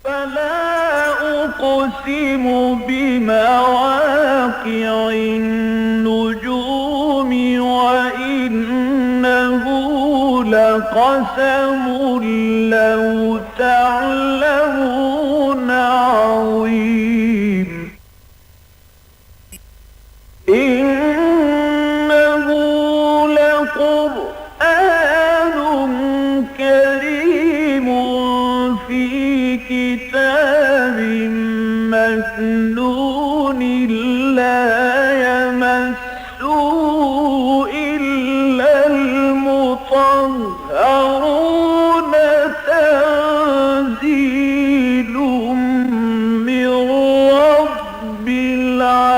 فلا أقسم بمواقع النجوم وإنه لقسم لو تعلمون عظيم إنه لقرآن كريم في كتاب مكنون لا يمسه إلا المطهرون تنزيل من رب العالمين.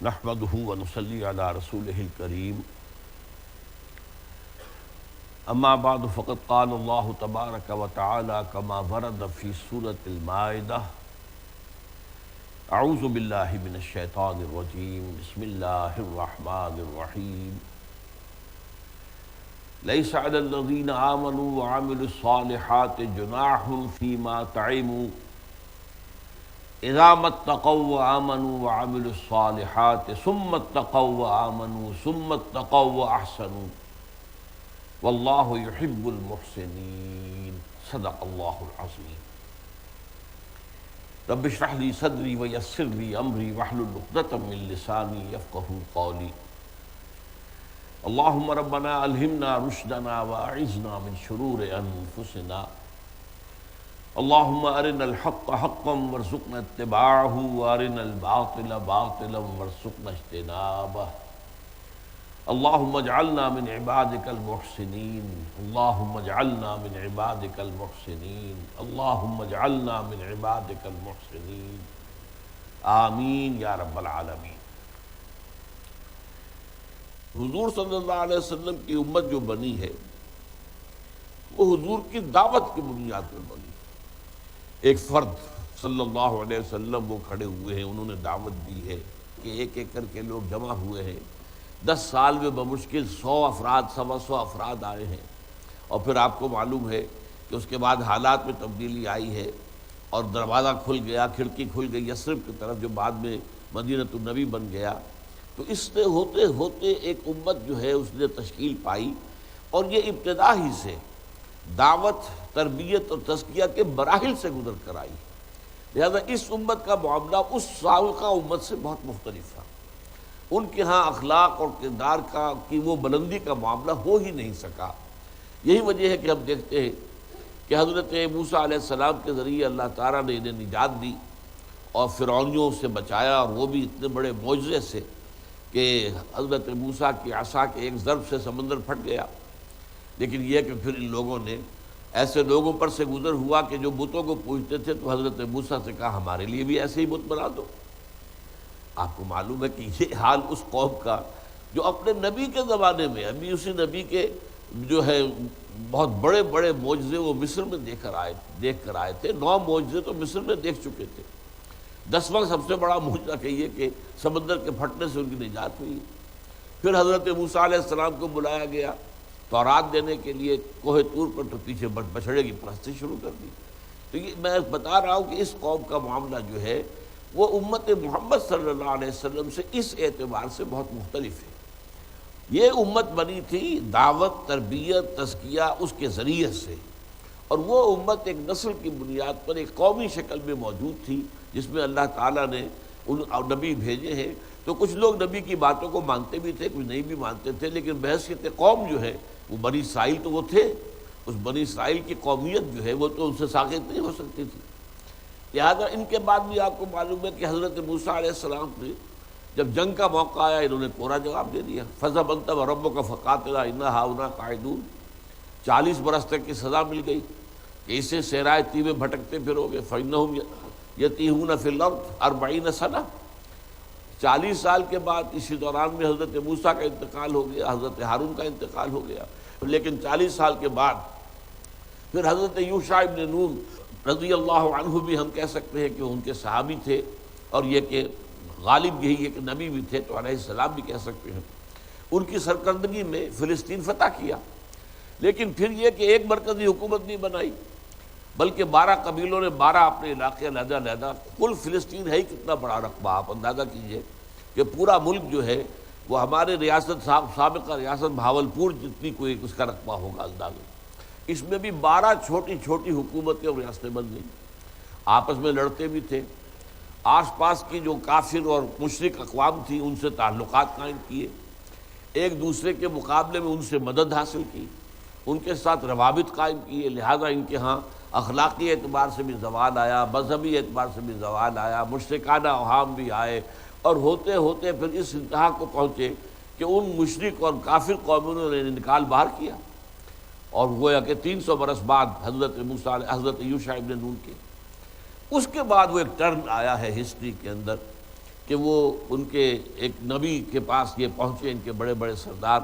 نحمده ونصلي على رسوله الكريم اما بعد فقد قال الله تبارك وتعالى كما ورد في سورة المائدة اعوذ بالله من الشيطان الرجيم بسم الله الرحمن الرحيم ليس على الذين آمنوا وعملوا الصالحات جناح فيما طعموا اذا ما اتقوا وآمنوا وعملوا الصالحات ثم اتقوا وآمنوا ثم اتقوا وأحسنوا والله يحب المحسنين صدق الله العظيم. رب اشرح لي صدري ويسر لي أمري واحلل عقدة من لساني يفقهوا قولي. اللهم ربنا ألهمنا رشدنا وأعذنا من شرور أنفسنا. اللهم أرنا الحق حقا وارزقنا اتباعه وأرنا الباطل باطلا وارزقنا اجتنابه. اللهم اجعلنا من عبادك المحسنين. اللهم اجعلنا من عبادك المحسنين. اللهم اجعلنا من عبادك المحسنين. آمین یا رب العالمین. حضور صلی اللہ علیہ وسلم کی امت جو بنی ہے وہ حضور کی دعوت کی بنیاد پر بنی. ایک فرد صلی اللہ علیہ وسلم وہ کھڑے ہوئے ہیں، انہوں نے دعوت دی ہے کہ ایک ایک کر کے لوگ جمع ہوئے ہیں. 10 سال میں بمشکل 100 افراد 125 افراد آئے ہیں، اور پھر آپ کو معلوم ہے کہ اس کے بعد حالات میں تبدیلی آئی ہے اور دروازہ کھل گیا، کھڑکی کھل گئی یثرب کی طرف جو بعد میں مدینۃ النبی بن گیا. تو اس سے ہوتے ہوتے ایک امت جو ہے اس نے تشکیل پائی، اور یہ ابتدا ہی سے دعوت، تربیت اور تزکیہ کے مراحل سے گزر کر آئی. لہذا اس امت کا معاملہ اس سابقہ امت سے بہت مختلف تھا. ان کے ہاں اخلاق اور کردار کی وہ بلندی کا معاملہ ہو ہی نہیں سکا. یہی وجہ ہے کہ ہم دیکھتے ہیں کہ حضرت موسیٰ علیہ السلام کے ذریعے اللہ تعالیٰ نے انہیں نجات دی اور فرعونیوں سے بچایا، اور وہ بھی اتنے بڑے معجزے سے کہ حضرت موسیٰ کی عصا کے ایک ضرب سے سمندر پھٹ گیا. لیکن یہ کہ پھر ان لوگوں نے ایسے لوگوں پر سے گزر ہوا کہ جو بتوں کو پوجتے تھے، تو حضرت موسیٰ سے کہا ہمارے لیے بھی ایسے ہی بت بنا دو. آپ کو معلوم ہے کہ یہ حال اس قوم کا جو اپنے نبی کے زمانے میں ابھی اسی نبی کے جو ہے بہت بڑے بڑے معجزے وہ مصر میں دیکھ کر آئے تھے. 9 معجزے تو مصر میں دیکھ چکے تھے. 10واں سب سے بڑا معجزہ کہیے کہ سمندر کے پھٹنے سے ان کی نجات ہوئی. پھر حضرت موسیٰ علیہ السلام کو بلایا گیا تورات دینے کے لیے کوہ طور پر، تو پیچھے بچھڑے کی پرستی شروع کر دی. تو یہ میں بتا رہا ہوں کہ اس قوم کا معاملہ جو ہے وہ امت محمد صلی اللہ علیہ وسلم سے اس اعتبار سے بہت مختلف ہے. یہ امت بنی تھی دعوت، تربیت، تزکیہ اس کے ذریعے سے، اور وہ امت ایک نسل کی بنیاد پر ایک قومی شکل میں موجود تھی جس میں اللہ تعالیٰ نے ان نبی بھیجے ہیں. تو کچھ لوگ نبی کی باتوں کو مانتے بھی تھے، کچھ نہیں بھی مانتے تھے، لیکن بحیثیت قوم جو ہے وہ بنی اسرائیل تو وہ تھے. اس بنی اسرائیل کی قومیت جو ہے وہ تو ان سے ساقط نہیں ہو سکتی تھی. لہذا ان کے بعد بھی آپ کو معلوم ہے کہ حضرت موسیٰ علیہ السلام نے جب جنگ کا موقع آیا انہوں نے کوڑا جواب دے دیا، فَاذْهَبْ أَنْتَ وَرَبُّكَ فَقَاتِلَا إِنَّا هَاهُنَا قَاعِدُونَ۔ 40 برس تک کی سزا مل گئی کہ اسے صحرائے طی میں بھٹکتے پھرو گے، فَإِنَّهُمْ يَتِيهُونَ فِي الْأَرْضِ 40 سنة۔ 40 سال کے بعد اسی دوران میں حضرت موسیٰ کا انتقال ہو گیا، حضرت ہارون کا انتقال ہو گیا، لیکن 40 سال کے بعد پھر حضرت یوشع ابن نون رضی اللہ عنہ بھی ہم کہہ سکتے ہیں کہ ان کے صحابی تھے، اور یہ کہ غالب یہی ہے کہ نبی بھی تھے تو علیہ السلام بھی کہہ سکتے ہیں، ان کی سرکردگی میں فلسطین فتح کیا۔ لیکن پھر یہ کہ ایک مرکزی حکومت نہیں بنائی، بلکہ 12 قبیلوں نے 12 اپنے علاقے علیحدہ علیحدہ، کل فلسطین ہے ہی کتنا بڑا رقبہ، آپ اندازہ کیجئے کہ پورا ملک جو ہے وہ ہمارے ریاست سابقہ ریاست بھاولپور جتنی کوئی اس کا رقبہ ہوگا اندازہ۔ اس میں بھی 12 چھوٹی چھوٹی حکومتیں اور ریاستیں بن گئیں، آپس میں لڑتے بھی تھے، آس پاس کی جو کافر اور مشرک اقوام تھی ان سے تعلقات قائم کیے، ایک دوسرے کے مقابلے میں ان سے مدد حاصل کی، ان کے ساتھ روابط قائم کیے، لہذا ان کے ہاں اخلاقی اعتبار سے بھی زوال آیا، مذہبی اعتبار سے بھی زوال آیا، مشرکانہ اوہام بھی آئے، اور ہوتے ہوتے پھر اس انتہا کو پہنچے کہ ان مشرک اور کافر قوموں نے نکال باہر کیا، اور گویا کہ 300 برس بعد حضرت یوشع ابن نون کے اس کے بعد وہ ایک ٹرن آیا ہے ہسٹری کے اندر کہ وہ ان کے ایک نبی کے پاس یہ پہنچے ان کے بڑے بڑے سردار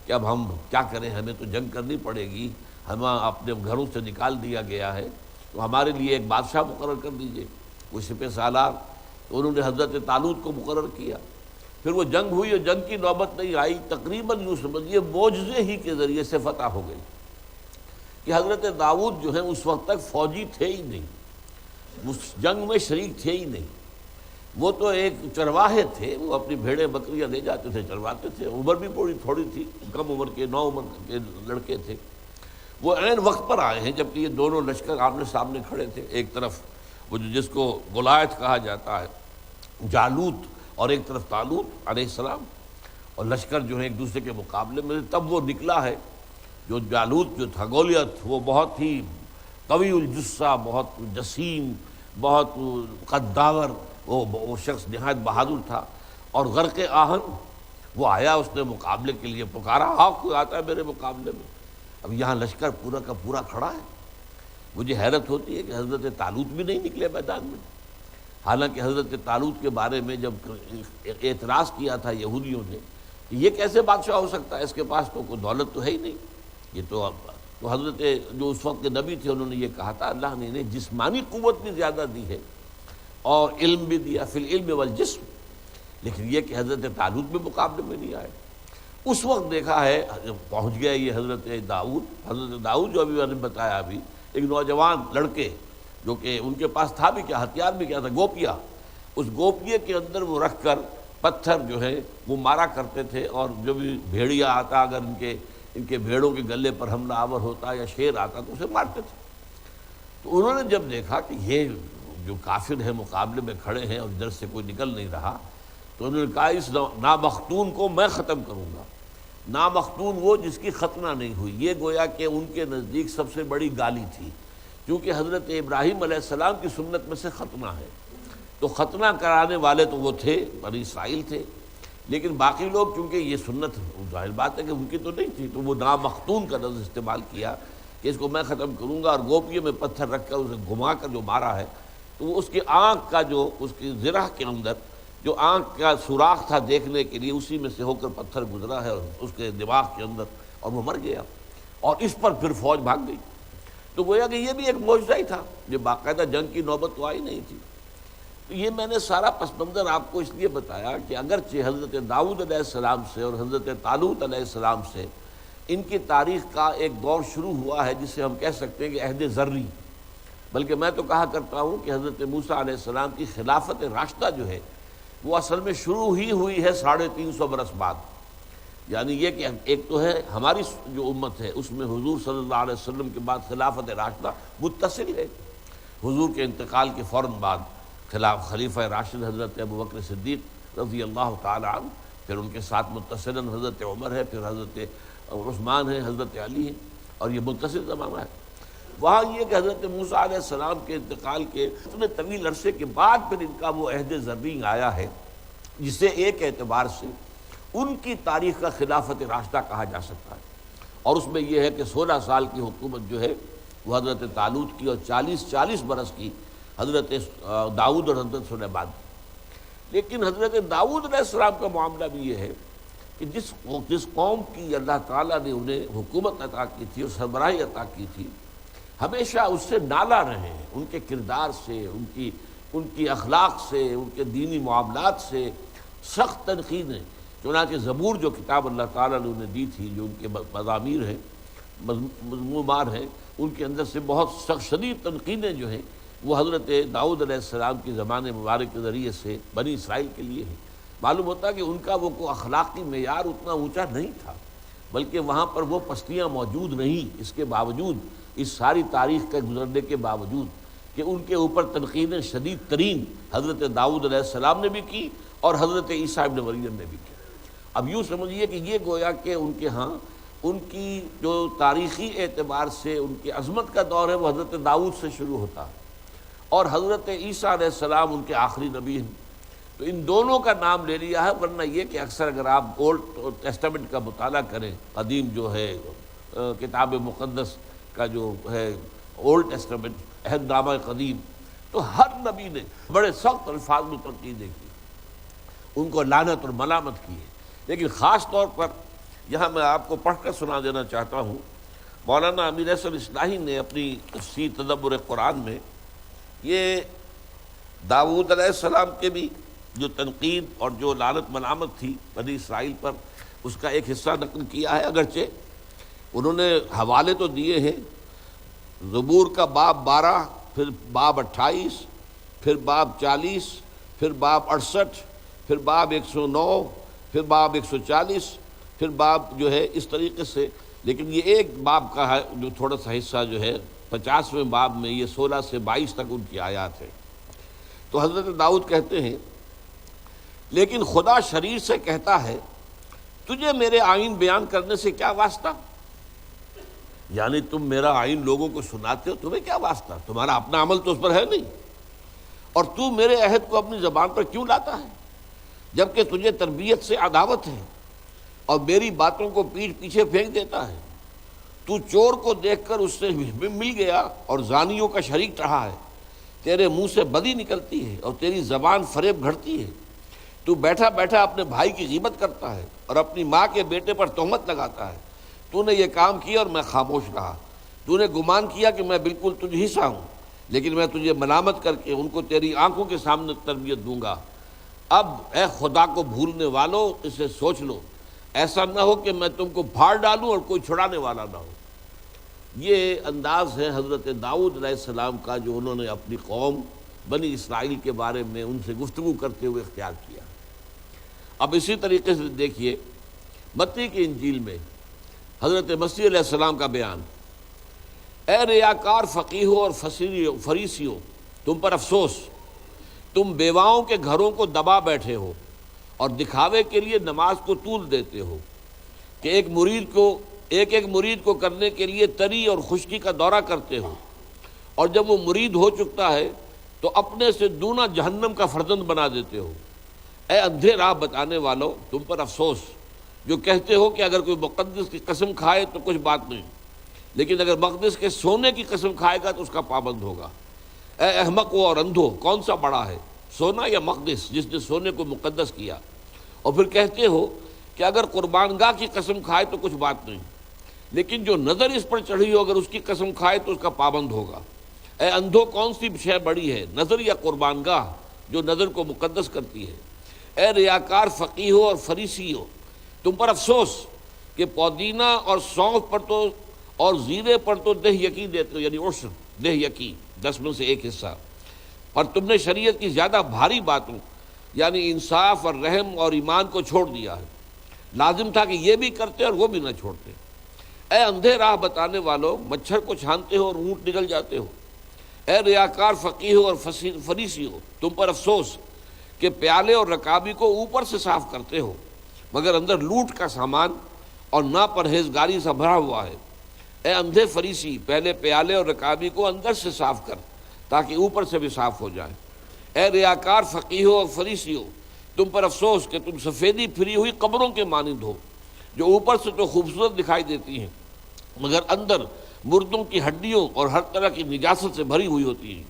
کہ اب ہم کیا کریں، ہمیں تو جنگ کرنی پڑے گی، ہمیں اپنے گھروں سے نکال دیا گیا ہے، تو ہمارے لیے ایک بادشاہ مقرر کر دیجئے، کوئی سپہ سالار۔ تو انہوں نے حضرت طالوت کو مقرر کیا، پھر وہ جنگ ہوئی اور جنگ کی نوبت نہیں آئی، تقریباً یوں سمجھیے معجزے ہی کے ذریعے سے فتح ہو گئی کہ حضرت داؤد جو ہیں اس وقت تک فوجی تھے ہی نہیں، اس جنگ میں شریک تھے ہی نہیں، وہ تو ایک چرواہے تھے، وہ اپنی بھیڑیں بکریاں لے جاتے تھے، چرواتے تھے، عمر بھی تھوڑی تھی، کم عمر کے 9 عمر کے لڑکے تھے۔ وہ عین وقت پر آئے ہیں جبکہ یہ دونوں لشکر آمنے سامنے کھڑے تھے، ایک طرف وہ جس کو گولیت کہا جاتا ہے جالوت، اور ایک طرف طالوت علیہ السلام، اور لشکر جو ہے ایک دوسرے کے مقابلے میں۔ تب وہ نکلا ہے جو جالوت جو تھا، گولیت، وہ بہت ہی قوی الجثہ، بہت جسیم، بہت قداور، وہ شخص نہایت بہادر تھا، اور غرق آہن وہ آیا، اس نے مقابلے کے لیے پکارا، کوئی آتا ہے میرے مقابلے میں؟ اب یہاں لشکر پورا کا پورا کھڑا ہے۔ مجھے حیرت ہوتی ہے کہ حضرت طالوت بھی نہیں نکلے میدان میں، حالانکہ حضرت طالوت کے بارے میں جب اعتراض کیا تھا یہودیوں نے کہ یہ کیسے بادشاہ ہو سکتا ہے، اس کے پاس تو کوئی دولت تو ہے ہی نہیں، یہ تو حضرت جو اس وقت کے نبی تھے انہوں نے یہ کہا تھا اللہ نے انہیں جسمانی قوت بھی زیادہ دی ہے اور علم بھی دیا، فی العلم والجسم، لیکن یہ کہ حضرت طالوت بھی مقابلے میں نہیں آئے۔ اس وقت دیکھا ہے پہنچ گیا یہ حضرت داؤد جو ابھی میں نے بتایا، ابھی ایک نوجوان لڑکے جو کہ ان کے پاس تھا بھی کیا، ہتھیار بھی کیا تھا، گوپیا، اس گوپیے کے اندر وہ رکھ کر پتھر جو ہے وہ مارا کرتے تھے، اور جو بھی بھیڑیا آتا اگر ان کے بھیڑوں کے گلے پر حملہ آور ہوتا یا شیر آتا تو اسے مارتے تھے۔ تو انہوں نے جب دیکھا کہ یہ جو کافر ہیں مقابلے میں کھڑے ہیں اور ادھر سے کوئی نکل نہیں رہا، تو انہوں نے کہا اس نامختون کو میں ختم کروں گا۔ نامختون وہ جس کی ختنہ نہیں ہوئی، یہ گویا کہ ان کے نزدیک سب سے بڑی گالی تھی، کیونکہ حضرت ابراہیم علیہ السلام کی سنت میں سے ختنہ ہے، تو ختنہ کرانے والے تو وہ تھے، بنی اسرائیل تھے، لیکن باقی لوگ چونکہ یہ سنت ظاہر بات ہے کہ ان کی تو نہیں تھی، تو وہ نامختون کا لفظ استعمال کیا کہ اس کو میں ختم کروں گا، اور گوپیے میں پتھر رکھ کر اسے گھما کر جو مارا ہے تو وہ اس کی آنکھ کا جو اس کی زرہ کے اندر جو آنکھ کا سوراخ تھا دیکھنے کے لیے اسی میں سے ہو کر پتھر گزرا ہے اور اس کے دماغ کے اندر، اور وہ مر گیا، اور اس پر پھر فوج بھاگ گئی۔ تو گویا کہ یہ بھی ایک معجزہ ہی تھا، یہ باقاعدہ جنگ کی نوبت تو آئی نہیں تھی۔ تو یہ میں نے سارا پس منظر آپ کو اس لیے بتایا کہ اگرچہ حضرت داؤد علیہ السلام سے اور حضرت طالوت علیہ السلام سے ان کی تاریخ کا ایک دور شروع ہوا ہے جسے ہم کہہ سکتے ہیں کہ عہد ذری، بلکہ میں تو کہا کرتا ہوں کہ حضرت موسیٰ علیہ السلام کی خلافت راشدہ جو ہے وہ اصل میں شروع ہی ہوئی ہے 350 برس بعد، یعنی یہ کہ ایک تو ہے ہماری جو امت ہے اس میں حضور صلی اللہ علیہ وسلم کے بعد خلافت راشدہ متصل ہے، حضور کے انتقال کے فوراً بعد خلیفہ راشد حضرت ابوبکر صدیق رضی اللہ تعالی عنہ، پھر ان کے ساتھ متصلاً حضرت عمر ہے، پھر حضرت عثمان ہے، حضرت علی ہے، اور یہ متصل زمانہ ہے۔ وہاں یہ کہ حضرت موسیٰ علیہ السلام کے انتقال کے اتنے طویل عرصے کے بعد پھر ان کا وہ عہد ذری آیا ہے جسے ایک اعتبار سے ان کی تاریخ کا خلافت راشدہ کہا جا سکتا ہے، اور اس میں یہ ہے کہ 16 سال کی حکومت جو ہے وہ حضرت طالوت کی، اور 40 برس کی حضرت داؤد اور حضرت سلیمان کی۔ لیکن حضرت داؤد علیہ السلام کا معاملہ بھی یہ ہے کہ جس قوم کی اللہ تعالیٰ نے انہیں حکومت عطا کی تھی اور سربراہی عطا کی تھی، ہمیشہ اس سے نالا رہے ہیں، ان کے کردار سے، ان کی اخلاق سے، ان کے دینی معاملات سے سخت تنقیدیں۔ چنانچہ زبور جو کتاب اللہ تعالیٰ نے انہیں دی تھی، جو ان کے مضامیر ہیں، مضمومات ہیں، ان کے اندر سے بہت سخت شدید تنقیدیں جو ہیں وہ حضرت داؤد علیہ السلام کی زبان مبارک کے ذریعے سے بنی اسرائیل کے لیے ہے۔ معلوم ہوتا ہے کہ ان کا وہ کوئی اخلاقی معیار اتنا اونچا نہیں تھا، بلکہ وہاں پر وہ پستیاں موجود نہیں، اس کے باوجود، اس ساری تاریخ کے گزرنے کے باوجود کہ ان کے اوپر تنقیدیں شدید ترین حضرت داؤد علیہ السلام نے بھی کی اور حضرت عیسیٰ ابن مریم نے بھی کی۔ اب یوں سمجھیے کہ یہ گویا کہ ان کے ہاں ان کی جو تاریخی اعتبار سے ان کی عظمت کا دور ہے وہ حضرت داؤد سے شروع ہوتا ہے، اور حضرت عیسیٰ علیہ السلام ان کے آخری نبی ہیں۔ تو ان دونوں کا نام لے لیا ہے، ورنہ یہ کہ اکثر اگر آپ اولڈ ٹیسٹامنٹ کا مطالعہ کریں، قدیم جو ہے کتاب مقدس کا جو ہے اولڈ ٹیسٹامنٹ، عہد نامہ قدیم، تو ہر نبی نے بڑے سخت الفاظ میں تنقیدیں کی، ان کو لعنت اور ملامت کی ہے۔ لیکن خاص طور پر یہاں میں آپ کو پڑھ کر سنا دینا چاہتا ہوں، مولانا امیر احسن اصلاحی نے اپنی تفسیر تدبر قرآن میں یہ داؤد علیہ السلام کے بھی جو تنقید اور جو لعنت ملامت تھی بنی اسرائیل پر، اس کا ایک حصہ نقل کیا ہے، اگرچہ انہوں نے حوالے تو دیے ہیں۔ زبور کا باب 12، پھر باب 28، پھر باب 40، پھر باب 68، پھر باب 109، پھر باب 140، پھر باب جو ہے اس طریقے سے۔ لیکن یہ ایک باب کا ہے جو تھوڑا سا حصہ جو ہے 50ویں باب میں، یہ 16 سے 22 تک ان کی آیات ہے۔ تو حضرت داؤد کہتے ہیں، لیکن خدا شریر سے کہتا ہے تجھے میرے آئین بیان کرنے سے کیا واسطہ؟ یعنی تم میرا آئین لوگوں کو سناتے ہو، تمہیں کیا واسطہ؟ تمہارا اپنا عمل تو اس پر ہے نہیں، اور تو میرے عہد کو اپنی زبان پر کیوں لاتا ہے جبکہ تجھے تربیت سے عداوت ہے اور میری باتوں کو پیٹھ پیچھے پھینک دیتا ہے۔ تو چور کو دیکھ کر اس سے مل گیا اور زانیوں کا شریک رہا ہے، تیرے منہ سے بدی نکلتی ہے اور تیری زبان فریب گھڑتی ہے۔ تو بیٹھا بیٹھا اپنے بھائی کی غیبت کرتا ہے اور اپنی ماں کے بیٹے پر تہمت لگاتا ہے۔ تو نے یہ کام کیا اور میں خاموش رہا۔ تو نے گمان کیا کہ میں بالکل تجھ ہی سا ہوں، لیکن میں تجھے ملامت کر کے ان کو تیری آنکھوں کے سامنے تربیت دوں گا۔ اب اے خدا کو بھولنے والو، اسے سوچ لو، ایسا نہ ہو کہ میں تم کو پھاڑ ڈالوں اور کوئی چھڑانے والا نہ ہو۔ یہ انداز ہے حضرت داؤد علیہ السلام کا جو انہوں نے اپنی قوم بنی اسرائیل کے بارے میں ان سے گفتگو کرتے ہوئے اختیار کیا۔ اب اسی طریقے سے دیکھیے متی کی انجیل میں حضرت مسیح علیہ السلام کا بیان، اے ریاکار فقیہوں اور فریسیوں، تم پر افسوس، تم بیواؤں کے گھروں کو دبا بیٹھے ہو اور دکھاوے کے لیے نماز کو طول دیتے ہو کہ ایک ایک مرید کو کرنے کے لیے تری اور خشکی کا دورہ کرتے ہو، اور جب وہ مرید ہو چکتا ہے تو اپنے سے دونا جہنم کا فرزند بنا دیتے ہو۔ اے اندھے راہ بتانے والو، تم پر افسوس جو کہتے ہو کہ اگر کوئی مقدس کی قسم کھائے تو کچھ بات نہیں، لیکن اگر مقدس کے سونے کی قسم کھائے گا تو اس کا پابند ہوگا۔ اے احمقو اور اندھو، کون سا بڑا ہے، سونا یا مقدس جس نے سونے کو مقدس کیا؟ اور پھر کہتے ہو کہ اگر قربان گاہ کی قسم کھائے تو کچھ بات نہیں، لیکن جو نظر اس پر چڑھی ہو اگر اس کی قسم کھائے تو اس کا پابند ہوگا۔ اے اندھو، کون سی شے بڑی ہے، نظر یا قربان گاہ جو نظر کو مقدس کرتی ہے؟ اے ریاکار فقیہو اور فریسیو، تم پر افسوس کہ پودینہ اور سونف پر تو اور زیرے پر تو دہ یقین دیتے ہو، یعنی عشر دہ یقین 10 میں سے ایک حصہ، پر تم نے شریعت کی زیادہ بھاری باتوں یعنی انصاف اور رحم اور ایمان کو چھوڑ دیا ہے۔ لازم تھا کہ یہ بھی کرتے اور وہ بھی نہ چھوڑتے۔ اے اندھے راہ بتانے والو، مچھر کو چھانتے ہو اور اونٹ نگل جاتے ہو۔ اے ریاکار فقیہو اور فریسیو، تم پر افسوس کہ پیالے اور رکابی کو اوپر سے صاف کرتے ہو مگر اندر لوٹ کا سامان اور ناپرہیزگاری سے بھرا ہوا ہے۔ اے اندھے فریسی، پہلے پیالے اور رکابی کو اندر سے صاف کر تاکہ اوپر سے بھی صاف ہو جائے۔ اے ریاکار فقیہو اور فریسیو، تم پر افسوس کہ تم سفیدی پھری ہوئی قبروں کے مانند ہو، جو اوپر سے تو خوبصورت دکھائی دیتی ہیں مگر اندر مردوں کی ہڈیوں اور ہر طرح کی نجاست سے بھری ہوئی ہوتی ہیں۔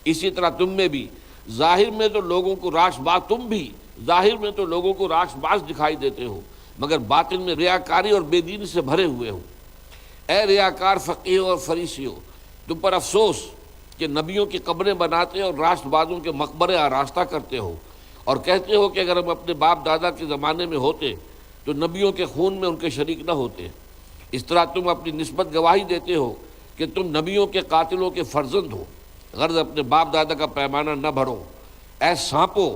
اسی طرح تم میں بھی ظاہر میں تو لوگوں کو راش باز تم بھی ظاہر میں تو لوگوں کو راش باز دکھائی دیتے ہو مگر باطن میں ریاکاری اور بے دینی سے بھرے ہوئے ہو۔ اے ریاکار فقیہوں اور فریسیوں، تم پر افسوس کہ نبیوں کی قبریں بناتے اور راست بازوں کے مقبرے آراستہ کرتے ہو، اور کہتے ہو کہ اگر ہم اپنے باپ دادا کے زمانے میں ہوتے تو نبیوں کے خون میں ان کے شریک نہ ہوتے۔ اس طرح تم اپنی نسبت گواہی دیتے ہو کہ تم نبیوں کے قاتلوں کے فرزند ہو، غرض اپنے باپ دادا کا پیمانہ نہ بھرو۔ اے سانپو،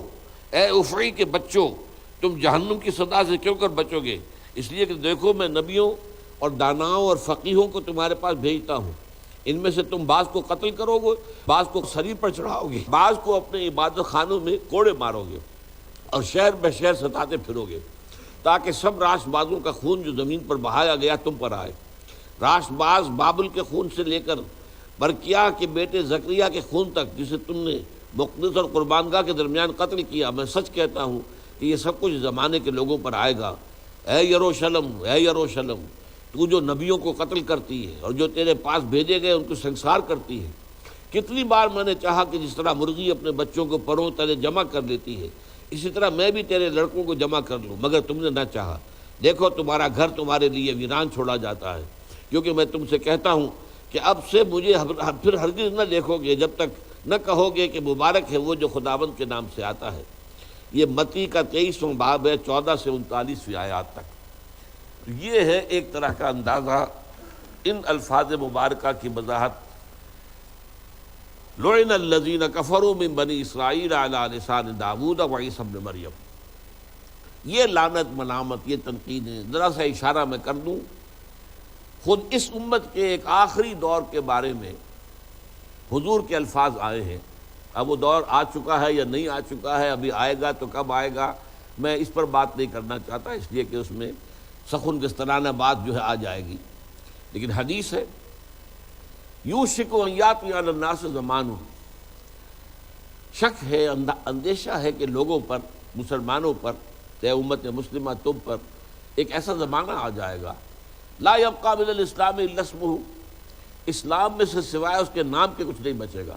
اے افعی کے بچوں، تم جہنم کی صدا سے کیوں کر بچو گے؟ اس لیے کہ دیکھو میں نبیوں اور داناؤں اور فقیہوں کو تمہارے پاس بھیجتا ہوں، ان میں سے تم بعض کو قتل کرو گے، بعض کو صلیب پر چڑھاؤ گے، بعض کو اپنے عبادت خانوں میں کوڑے مارو گے اور شہر بہ شہر ستاتے پھرو گے، تاکہ سب راست بازوں کا خون جو زمین پر بہایا گیا تم پر آئے۔ راست باز بابل کے خون سے لے کر برکیہ کے بیٹے زکریہ کے خون تک، جسے تم نے مقدس اور قربان گاہ کے درمیان قتل کیا، میں سچ کہتا ہوں کہ یہ سب کچھ زمانے کے لوگوں پر آئے گا۔ اے یروشلم، اے یروشلم، تو جو نبیوں کو قتل کرتی ہے اور جو تیرے پاس بھیجے گئے ان کو سنسار کرتی ہے، کتنی بار میں نے چاہا کہ جس طرح مرغی اپنے بچوں کو پروں تلے جمع کر لیتی ہے، اسی طرح میں بھی تیرے لڑکوں کو جمع کر لوں، مگر تم نے نہ چاہا۔ دیکھو تمہارا گھر تمہارے لیے ویران چھوڑا جاتا ہے، کیونکہ میں تم سے کہتا ہوں کہ اب سے مجھے پھر ہرگز نہ دیکھو گے جب تک نہ کہو گے کہ مبارک ہے وہ جو خداوند کے نام سے آتا ہے۔ یہ متی کا 23واں باب ہے، 14 سے 39ویں آیات تک۔ یہ ہے ایک طرح کا اندازہ ان الفاظ مبارکہ کی وضاحت۔ لعن الذین کفروا من بنی اسرائیل علی لسان داؤد و عیسی ابن مریم۔ یہ لعنت، ملامت، یہ تنقیدیں ذرا سا اشارہ میں کر دوں، خود اس امت کے ایک آخری دور کے بارے میں حضور کے الفاظ آئے ہیں۔ اب وہ دور آ چکا ہے یا نہیں آ چکا ہے، ابھی آئے گا تو کب آئے گا، میں اس پر بات نہیں کرنا چاہتا، اس لیے کہ اس میں سخن گسترانہ بات جو ہے آ جائے گی، لیکن حدیث ہے یوشک ان یاتی علی الناس زمان، شک ہے، اندیشہ ہے کہ لوگوں پر، مسلمانوں پر، اے امت مسلمہ تم پر ایک ایسا زمانہ آ جائے گا لا یبقی من الاسلام الا اسمہ، اسلام میں سے سوائے اس کے نام کے کچھ نہیں بچے گا،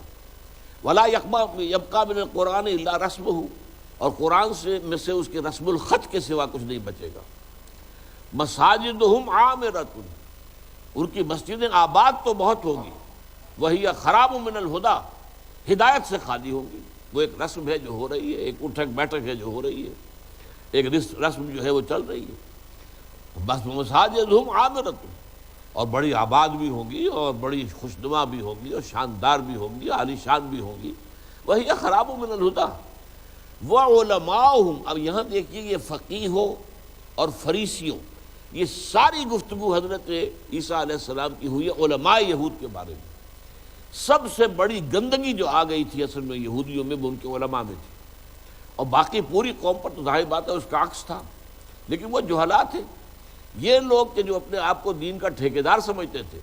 ولا یبقی من القرآن الا رسمہ، اور قرآن سے میں سے اس کے رسم الخط کے سوا کچھ نہیں بچے گا۔ مساجدہم عامرۃ، ان کی مسجدیں آباد تو بہت ہوگی، وہی خراب من الہدی، ہدایت سے خالی ہوگی۔ وہ ایک رسم ہے جو ہو رہی ہے، ایک اٹھک بیٹھک ہے جو ہو رہی ہے، ایک رسم جو ہے وہ چل رہی ہے۔ بس مساجدہم عامرۃ، اور بڑی آباد بھی ہوگی اور بڑی خوشنما بھی ہوگی اور شاندار بھی ہوگی، عالی شان بھی ہوگی، وہی خراب من الہدی وعلماؤہم۔ اب یہاں دیکھیے یہ فقیہوں اور فریسیوں، یہ ساری گفتگو حضرت عیسیٰ علیہ السلام کی ہوئی ہے علماء یہود کے بارے میں۔ سب سے بڑی گندگی جو آ گئی تھی اصل میں یہودیوں میں، وہ ان کے علماء میں تھی، اور باقی پوری قوم پر تو ظاہر بات ہے اس کا عکس تھا، لیکن وہ جہلاء تھے، یہ لوگ کہ جو اپنے آپ کو دین کا ٹھیکیدار سمجھتے تھے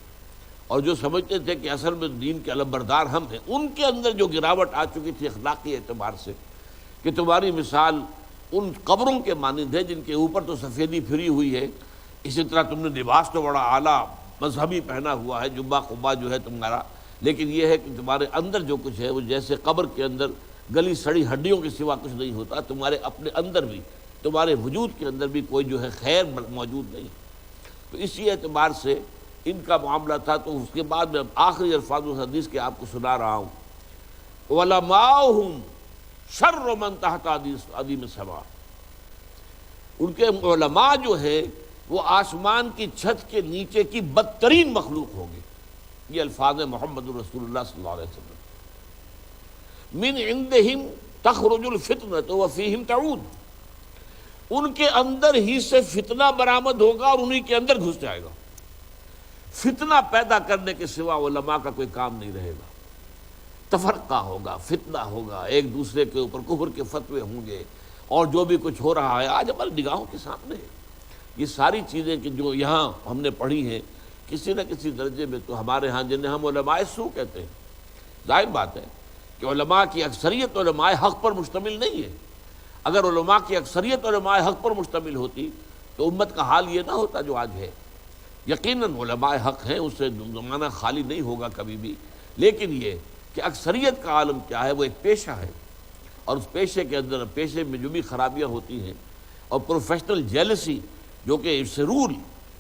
اور جو سمجھتے تھے کہ اصل میں دین کے علمبردار ہم ہیں، ان کے اندر جو گراوٹ آ چکی تھی اخلاقی اعتبار سے، کہ تمہاری مثال ان قبروں کے مانند ہے جن کے اوپر تو سفیدی پھری ہوئی ہے، اسی طرح تم نے لباس تو بڑا اعلیٰ مذہبی پہنا ہوا ہے، جبہ قبا جو ہے تمہارا، لیکن یہ ہے کہ تمہارے اندر جو کچھ ہے وہ جیسے قبر کے اندر گلی سڑی ہڈیوں کے سوا کچھ نہیں ہوتا، تمہارے اپنے اندر بھی، تمہارے وجود کے اندر بھی کوئی جو ہے خیر موجود نہیں۔ تو اسی اعتبار سے ان کا معاملہ تھا۔ تو اس کے بعد میں آخری الفاظ اس حدیث کے آپ کو سنا رہا ہوں، علماؤہم شر من تحت عدیم السماء، ان کے علماء جو ہے وہ آسمان کی چھت کے نیچے کی بدترین مخلوق ہوگی۔ یہ الفاظ محمد رسول اللہ صلی اللہ علیہ وسلم۔ من عندہم تخرج الفتنۃ وفیہم تعود، ان کے اندر ہی سے فتنہ برآمد ہوگا اور انہی کے اندر گھس جائے گا۔ فتنہ پیدا کرنے کے سوا علماء کا کوئی کام نہیں رہے گا، تفرقہ ہوگا، فتنہ ہوگا، ایک دوسرے کے اوپر کفر کے فتوے ہوں گے، اور جو بھی کچھ ہو رہا ہے آج ہماری نگاہوں کے سامنے ہے۔ یہ ساری چیزیں کہ جو یہاں ہم نے پڑھی ہیں، کسی نہ کسی درجے میں تو ہمارے ہاں جنہیں ہم علماء سو کہتے ہیں، ظاہر بات ہے کہ علماء کی اکثریت علماء حق پر مشتمل نہیں ہے۔ اگر علماء کی اکثریت علماء حق پر مشتمل ہوتی تو امت کا حال یہ نہ ہوتا جو آج ہے۔ یقیناً علماء حق ہیں، اس سے زمانہ خالی نہیں ہوگا کبھی بھی، لیکن یہ کہ اکثریت کا عالم کیا ہے، وہ ایک پیشہ ہے، اور اس پیشے کے اندر پیشے میں جو بھی خرابیاں ہوتی ہیں اور پروفیشنل جیلسی جو کہ سرور،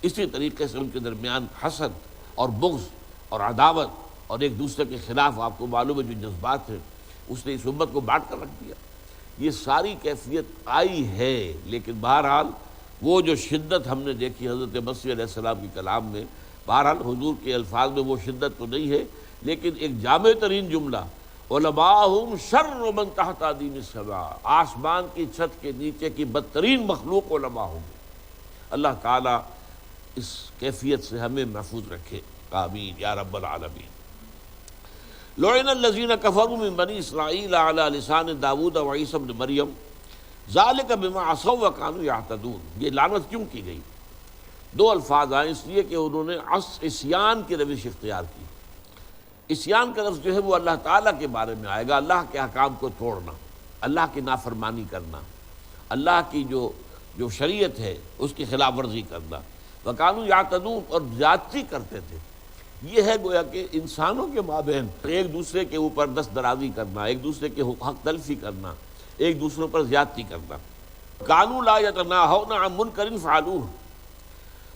اسی طریقے سے ان کے درمیان حسد اور بغض اور عداوت اور ایک دوسرے کے خلاف آپ کو معلوم ہے جو جذبات ہیں، اس نے اس امت کو بانٹ کر رکھ دیا۔ یہ ساری کیفیت آئی ہے، لیکن بہرحال وہ جو شدت ہم نے دیکھی حضرت مسیح علیہ السلام کے کلام میں، بہرحال حضور کے الفاظ میں وہ شدت تو نہیں ہے، لیکن ایک جامع ترین جملہ علماءہم شر من تحت ادیم السماء، آسمان کی چھت کے نیچے کی بدترین مخلوق علماء ہوں گے۔ اللہ تعالیٰ اس کیفیت سے ہمیں محفوظ رکھے، آمین یا رب العالمین۔ لعن الذین کفروا من بنی اسرائیل علی لسان داؤد و عیسی ابن مریم ذالک بما عصوا وکانوا یعتدون۔ یہ لعنت کیوں کی گئی؟ دو الفاظ آئے، اس لیے کہ انہوں نے عصیان کی روش اختیار کی۔ عصیان کا لفظ جو ہے وہ اللہ تعالیٰ کے بارے میں آئے گا، اللہ کے احکام کو توڑنا، اللہ کی نافرمانی کرنا، اللہ کی جو شریعت ہے اس کی خلاف ورزی کرنا۔ وکانوا یعتدون، اور زیادتی کرتے تھے۔ یہ ہے گویا کہ انسانوں کے مابین ایک دوسرے کے اوپر دست درازی کرنا، ایک دوسرے کے حق تلفی کرنا، ایک دوسروں پر زیادتی کرنا۔ کانوا لا یتناہون عن منکر فعلوہ،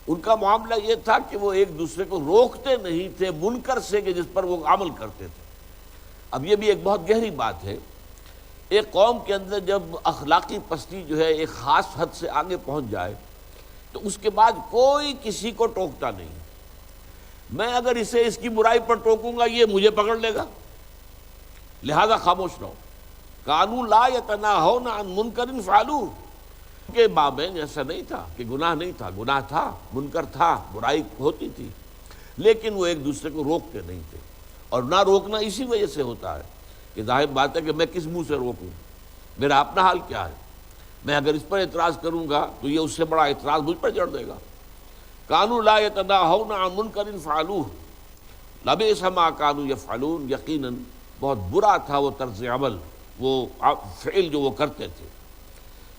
ان کا معاملہ یہ تھا کہ وہ ایک دوسرے کو روکتے نہیں تھے منکر سے کہ جس پر وہ عمل کرتے تھے۔ اب یہ بھی ایک بہت گہری بات ہے، ایک قوم کے اندر جب اخلاقی پستی جو ہے ایک خاص حد سے آگے پہنچ جائے تو اس کے بعد کوئی کسی کو ٹوکتا نہیں۔ میں اگر اسے اس کی برائی پر ٹوکوں گا یہ مجھے پکڑ لے گا، لہذا خاموش رہو۔ کانوا لا یتناہون عن منکر فعلوہ، کے مابین ایسا نہیں تھا کہ گناہ نہیں تھا، گناہ تھا، منکر تھا، برائی ہوتی تھی، لیکن وہ ایک دوسرے کو روکتے نہیں تھے۔ اور نہ روکنا اسی وجہ سے ہوتا ہے کہ ظاہر بات ہے کہ میں کس منہ سے روکوں، میرا اپنا حال کیا ہے، میں اگر اس پر اعتراض کروں گا تو یہ اس سے بڑا اعتراض مجھ پر جڑ دے گا۔ کانوا لا یتناہون عن منکر فعلوہ لبئس ما کانوا یفعلون، یقیناً بہت برا تھا وہ طرز عمل، وہ فعل جو وہ کرتے تھے۔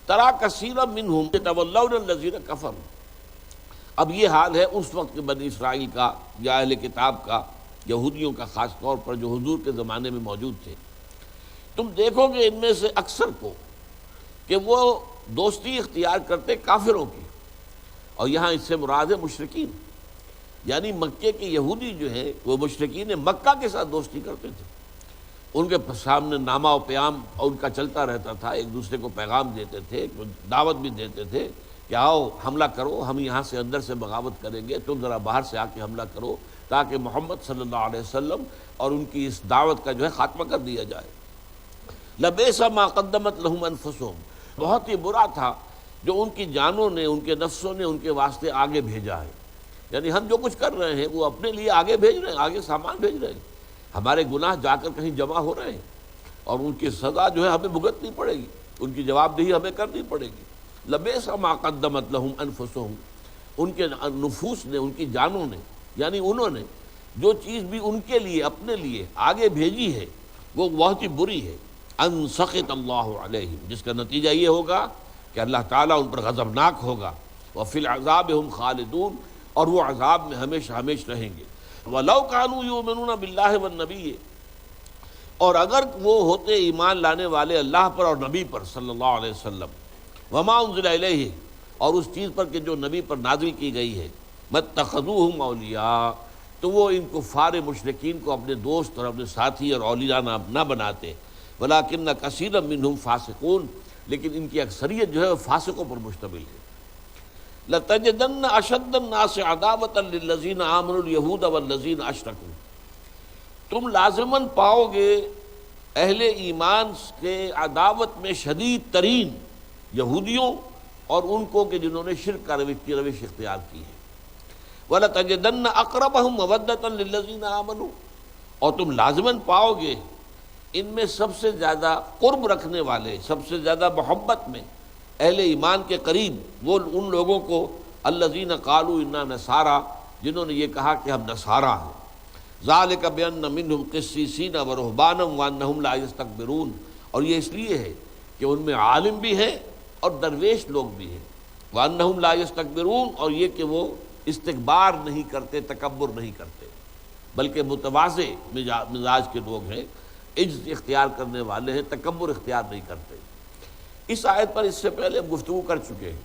ترا کثیرا منہم یتولون الذین کفروا، اب یہ حال ہے اس وقت کے بنی اسرائیل کا یا اہل کتاب کا، یہودیوں کا خاص طور پر جو حضور کے زمانے میں موجود تھے۔ تم دیکھو گے ان میں سے اکثر کو کہ وہ دوستی اختیار کرتے کافروں کی، اور یہاں اس سے مراد ہے مشرکین، یعنی مکے کے یہودی جو ہیں وہ مشرکین مکہ کے ساتھ دوستی کرتے تھے۔ ان کے سامنے نامہ و پیام ان کا چلتا رہتا تھا، ایک دوسرے کو پیغام دیتے تھے، دعوت بھی دیتے تھے کہ آؤ حملہ کرو، ہم یہاں سے اندر سے بغاوت کریں گے، تم ذرا باہر سے آ کے حملہ کرو تاکہ محمد صلی اللہ علیہ وسلم اور ان کی اس دعوت کا جو ہے خاتمہ کر دیا جائے۔ لبئس ما قدمت لہم انفسہم، بہت ہی برا تھا جو ان کی جانوں نے، ان کے نفسوں نے ان کے واسطے آگے بھیجا ہے۔ یعنی ہم جو کچھ کر رہے ہیں وہ اپنے لیے آگے بھیج رہے ہیں، آگے سامان بھیج رہے ہیں، ہمارے گناہ جا کر کہیں جمع ہو رہے ہیں اور ان کی سزا جو ہے ہمیں بھگتنی پڑے گی، ان کی جواب دہی ہمیں کرنی پڑے گی۔ لبئس ما قدمت لہم انفسہم، ان کے نفوس نے، ان کی جانوں نے، یعنی انہوں نے جو چیز بھی ان کے لیے اپنے لیے آگے بھیجی ہے وہ بہت ہی بری ہے۔ ان سخط اللہ علیہم، جس کا نتیجہ یہ ہوگا کہ اللہ تعالیٰ ان پر غضبناک ہوگا۔ وفی العذاب ہم خالدون، اور وہ عذاب میں ہمیشہ ہمیش رہیں گے۔ وَلَوْ كَانُوا يُؤْمِنُونَ بِاللَّهِ وَالنَّبِيِّ، اور اگر وہ ہوتے ایمان لانے والے اللہ پر اور نبی پر صلی اللہ علیہ وسلم، وَمَا أُنزِلَ إِلَيْهِ، اور اس چیز پر کہ جو نبی پر نازل کی گئی ہے، مَتَّخَذُوهُمْ أَوْلِيَاءَ، تو وہ ان کفار مشرکین کو اپنے دوست اور اپنے ساتھی اور اولیاء نہ بناتے۔ وَلَٰكِنَّ كَثِيرًا مِّنْهُمْ فَاسِقُونَ، لیکن ان کی اکثریت جو ہے وہ فاسقوں پر مشتمل ہے۔ لَتَجِدَنَّ أَشَدَّ النَّاسِ عَدَاوَةً لِلَّذِينَ آمَنُوا الْيَهُودَ وَالَّذِينَ أَشْرَكُوا، تم لازماً پاؤ گے اہل ایمان کے عداوت میں شدید ترین یہودیوں اور ان کو کہ جنہوں نے شرک کا روش اختیار کی ہے۔ وَلَتَجِدَنَّ أَقْرَبَهُمْ مَوَدَّةً لِلَّذِينَ آمَنُوا، اور تم لازماً پاؤ گے ان میں سب سے زیادہ قرب رکھنے والے، سب سے زیادہ محبت میں اہل ایمان کے قریب وہ ان لوگوں کو الذین قالوا انا نصارى، جنہوں نے یہ کہا کہ ہم نصارہ ہیں۔ ذالک بان منہم قسیسین ورہبانا وانہم لا یستکبرون، اور یہ اس لیے ہے کہ ان میں عالم بھی ہیں اور درویش لوگ بھی ہیں، وَأَنَّهُمْ لَا يَسْتَكْبِرُونَ، اور یہ کہ وہ استکبار نہیں کرتے، تکبر نہیں کرتے، بلکہ متواضع مزاج کے لوگ ہیں، عجز اختیار کرنے والے ہیں، تکبر اختیار نہیں کرتے۔ اس آیت پر اس سے پہلے ہم گفتگو کر چکے ہیں،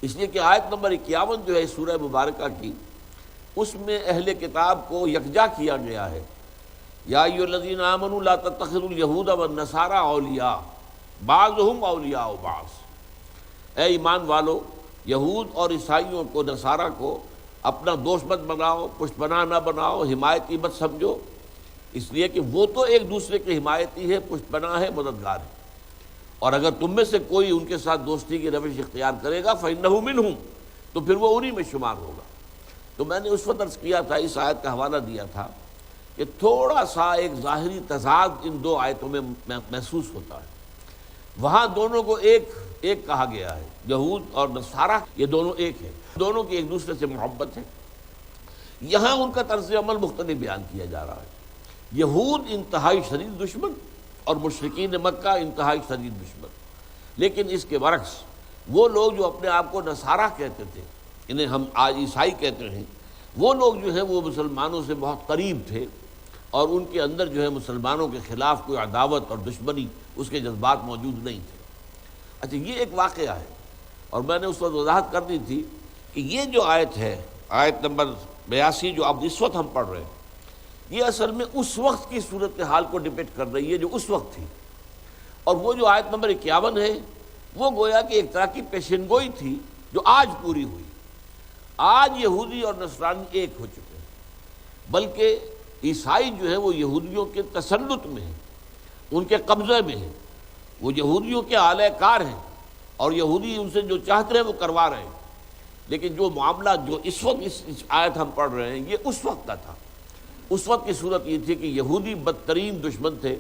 اس لیے کہ آیت نمبر 51 جو ہے سورہ مبارکہ کی، اس میں اہل کتاب کو یکجا کیا گیا ہے۔ یا ایھا الذین آمنوا لا تتخذوا اليہود والنصارى اولیاء بعضهم اولیاء بعض، اے ایمان والو، یہود اور عیسائیوں کو، نصارہ کو اپنا دوست مت بناؤ، پشت پناہ نہ بناؤ، حمایتی مت سمجھو، اس لیے کہ وہ تو ایک دوسرے کے حمایتی ہے، پشت پناہ ہے، مددگار ہے، اور اگر تم میں سے کوئی ان کے ساتھ دوستی کی روش اختیار کرے گا فإنہ منہم، تو پھر وہ انہی میں شمار ہوگا۔ تو میں نے اس وقت عرض کیا تھا، اس آیت کا حوالہ دیا تھا کہ تھوڑا سا ایک ظاہری تضاد ان دو آیتوں میں محسوس ہوتا ہے۔ وہاں دونوں کو ایک کہا گیا ہے، یہود اور نصارہ یہ دونوں ایک ہیں، دونوں کی ایک دوسرے سے محبت ہے۔ یہاں ان کا طرز عمل مختلف بیان کیا جا رہا ہے۔ یہود انتہائی شدید دشمن اور مشرکین مکہ انتہائی شدید دشمن، لیکن اس کے برعکس وہ لوگ جو اپنے آپ کو نصارہ کہتے تھے، انہیں ہم آج عیسائی کہتے ہیں، وہ لوگ جو ہیں وہ مسلمانوں سے بہت قریب تھے، اور ان کے اندر جو ہے مسلمانوں کے خلاف کوئی عداوت اور دشمنی، اس کے جذبات موجود نہیں تھے۔ اچھا، یہ ایک واقعہ ہے، اور میں نے اس وقت وضاحت کر دی تھی کہ یہ جو آیت ہے، آیت نمبر 82 جو اب اس وقت ہم پڑھ رہے ہیں، یہ اصل میں اس وقت کی صورتحال کو ڈپکٹ کر رہی ہے جو اس وقت تھی، اور وہ جو آیت نمبر 51 ہے وہ گویا کہ ایک طرح کی پیشن گوئی تھی جو آج پوری ہوئی۔ آج یہودی اور نصرانی ایک ہو چکے ہیں، بلکہ عیسائی جو ہے وہ یہودیوں کے تسلط میں ہیں، ان کے قبضے میں ہیں، وہ یہودیوں کے اعلی کار ہیں، اور یہودی ان سے جو چاہتے ہیں وہ کروا رہے ہیں۔ لیکن جو معاملہ جو اس وقت اس آیت ہم پڑھ رہے ہیں، یہ اس وقت کا تھا۔ اس وقت کی صورت یہ تھی کہ یہودی بدترین دشمن تھے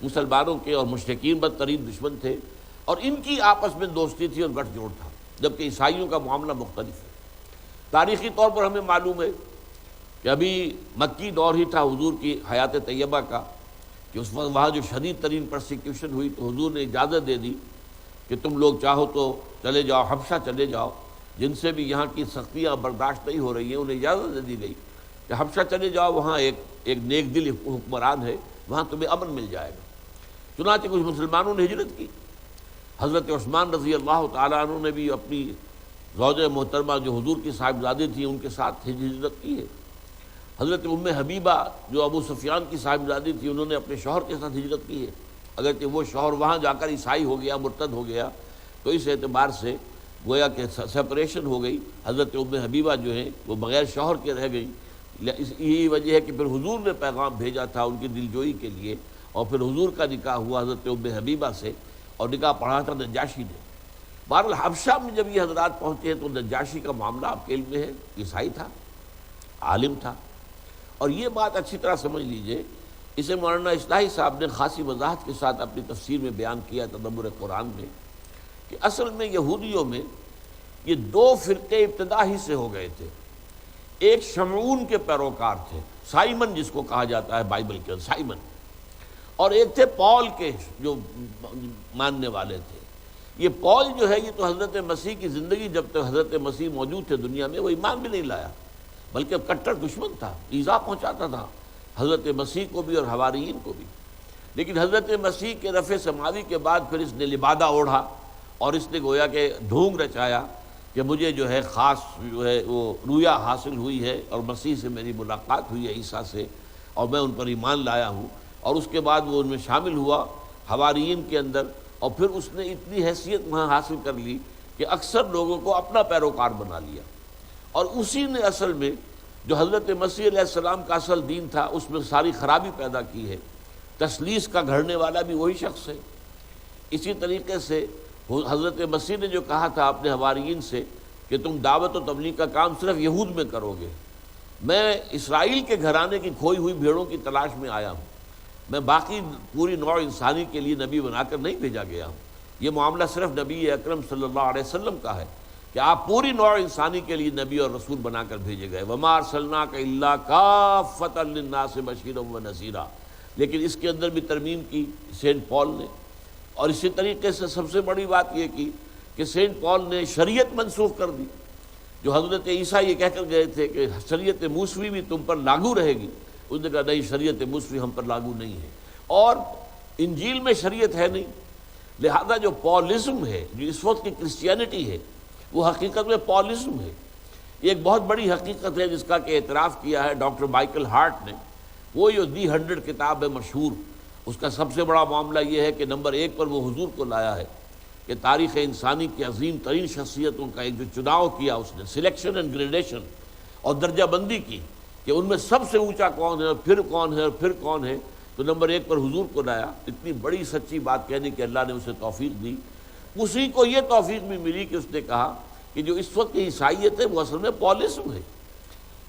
مسلمانوں کے، اور مشرکین بدترین دشمن تھے، اور ان کی آپس میں دوستی تھی اور گٹھ جوڑ تھا، جبکہ عیسائیوں کا معاملہ مختلف ہے۔ تاریخی طور پر ہمیں معلوم ہے کہ ابھی مکی دور ہی تھا حضور کی حیات طیبہ کا، کہ اس وقت وہاں جو شدید ترین پرسیکیوشن ہوئی، تو حضور نے اجازت دے دی کہ تم لوگ چاہو تو چلے جاؤ، حبشہ چلے جاؤ، جن سے بھی یہاں کی سختیاں برداشت نہیں ہو رہی ہیں انہیں اجازت دے دی گئی کہ حبشہ چلے جاؤ، وہاں ایک نیک دل حکمران ہے، وہاں تمہیں امن مل جائے گا۔ چنانچہ کچھ مسلمانوں نے ہجرت کی۔ حضرت عثمان رضی اللہ تعالیٰ عنہ نے بھی اپنی زوجہ محترمہ جو حضور کی صاحبزادی تھی ان کے ساتھ ہجرت کی ہے۔ حضرت ام حبیبہ جو ابو سفیان کی صاحبزادی تھی، انہوں نے اپنے شوہر کے ساتھ ہجرت کی ہے، اگرچہ وہ شوہر وہاں جا کر عیسائی ہو گیا، مرتد ہو گیا، تو اس اعتبار سے گویا کہ سپریشن ہو گئی۔ حضرت ام حبیبہ جو ہیں وہ بغیر شوہر کے رہ گئی۔ یہی وجہ ہے کہ پھر حضور نے پیغام بھیجا تھا ان کی دلجوئی کے لیے، اور پھر حضور کا نکاح ہوا حضرت ام حبیبہ سے، اور نکاح پڑھا تھا نجاشی نے۔ بہرحال حبشہ میں جب یہ حضرات پہنچے ہیں تو نجاشی کا معاملہ آپ کے علم میں ہے، عیسائی تھا، عالم تھا، اور یہ بات اچھی طرح سمجھ لیجئے، اسے مولانا اصلاحی صاحب نے خاصی وضاحت کے ساتھ اپنی تفسیر میں بیان کیا تدبر قرآن میں، کہ اصل میں یہودیوں میں یہ دو فرقے ابتدا ہی سے ہو گئے تھے۔ ایک شمعون کے پیروکار تھے، سائمن جس کو کہا جاتا ہے بائبل کے سائمن، اور ایک تھے پال کے جو ماننے والے تھے۔ یہ پال جو ہے یہ تو حضرت مسیح کی زندگی جب تک حضرت مسیح موجود تھے دنیا میں، وہ ایمان بھی نہیں لایا، بلکہ کٹر دشمن تھا، ایذا پہنچاتا تھا حضرت مسیح کو بھی اور حواریین کو بھی۔ لیکن حضرت مسیح کے رفع سماوی کے بعد پھر اس نے لبادہ اوڑھا، اور اس نے گویا کہ ڈھونگ رچایا کہ مجھے جو ہے خاص جو ہے وہ رویا حاصل ہوئی ہے، اور مسیح سے میری ملاقات ہوئی ہے، عیسیٰ سے، اور میں ان پر ایمان لایا ہوں، اور اس کے بعد وہ ان میں شامل ہوا حواریین کے اندر، اور پھر اس نے اتنی حیثیت وہاں حاصل کر لی کہ اکثر لوگوں کو اپنا پیروکار بنا لیا، اور اسی نے اصل میں جو حضرت مسیح علیہ السلام کا اصل دین تھا اس میں ساری خرابی پیدا کی ہے۔ تثلیث کا گھڑنے والا بھی وہی شخص ہے۔ اسی طریقے سے حضرت مسیح نے جو کہا تھا اپنے حواریین سے کہ تم دعوت و تبلیغ کا کام صرف یہود میں کرو گے، میں اسرائیل کے گھرانے کی کھوئی ہوئی بھیڑوں کی تلاش میں آیا ہوں، میں باقی پوری نوع انسانی کے لیے نبی بنا کر نہیں بھیجا گیا ہوں۔ یہ معاملہ صرف نبی اکرم صلی اللہ علیہ وسلم کا ہے کہ آپ پوری نوع انسانی کے لیے نبی اور رسول بنا کر بھیجے گئے، وَمَا أَرْسَلْنَاكَ إِلَّا كَافَّةً لِلنَّاسِ بَشِيرًا وَنَذِيرًا۔ لیکن اس کے اندر بھی ترمیم کی سینٹ پال نے اور اسی طریقے سے سب سے بڑی بات یہ کی کہ سینٹ پال نے شریعت منسوخ کر دی. جو حضرت عیسیٰ یہ کہہ کر گئے تھے کہ شریعت موسوی بھی تم پر لاگو رہے گی، اس نے کہا نہیں، شریعت موسوی ہم پر لاگو نہیں ہے، اور انجیل میں شریعت ہے نہیں. لہذا جو پالزم ہے، جو اس وقت کی کرسچینٹی ہے، وہ حقیقت میں پالزم ہے. یہ ایک بہت بڑی حقیقت ہے جس کا کہ اعتراف کیا ہے ڈاکٹر مائیکل ہارٹ نے. وہ جو دی 100 کتاب ہے مشہور، اس کا سب سے بڑا معاملہ یہ ہے کہ نمبر 1 پر وہ حضور کو لایا ہے کہ تاریخ انسانی کی عظیم ترین شخصیتوں کا ایک جو چناؤ کیا اس نے، سلیکشن اینڈ گریڈیشن، اور درجہ بندی کی کہ ان میں سب سے اونچا کون ہے اور پھر کون ہے اور پھر کون ہے، تو نمبر 1 پر حضور کو لایا. اتنی بڑی سچی بات کہنے کی اللہ نے اسے توفیق دی. اسی کو یہ توفیق بھی ملی کہ اس نے کہا کہ جو اس وقت کی عیسائیت ہے وہ اصل میں پالزم ہے.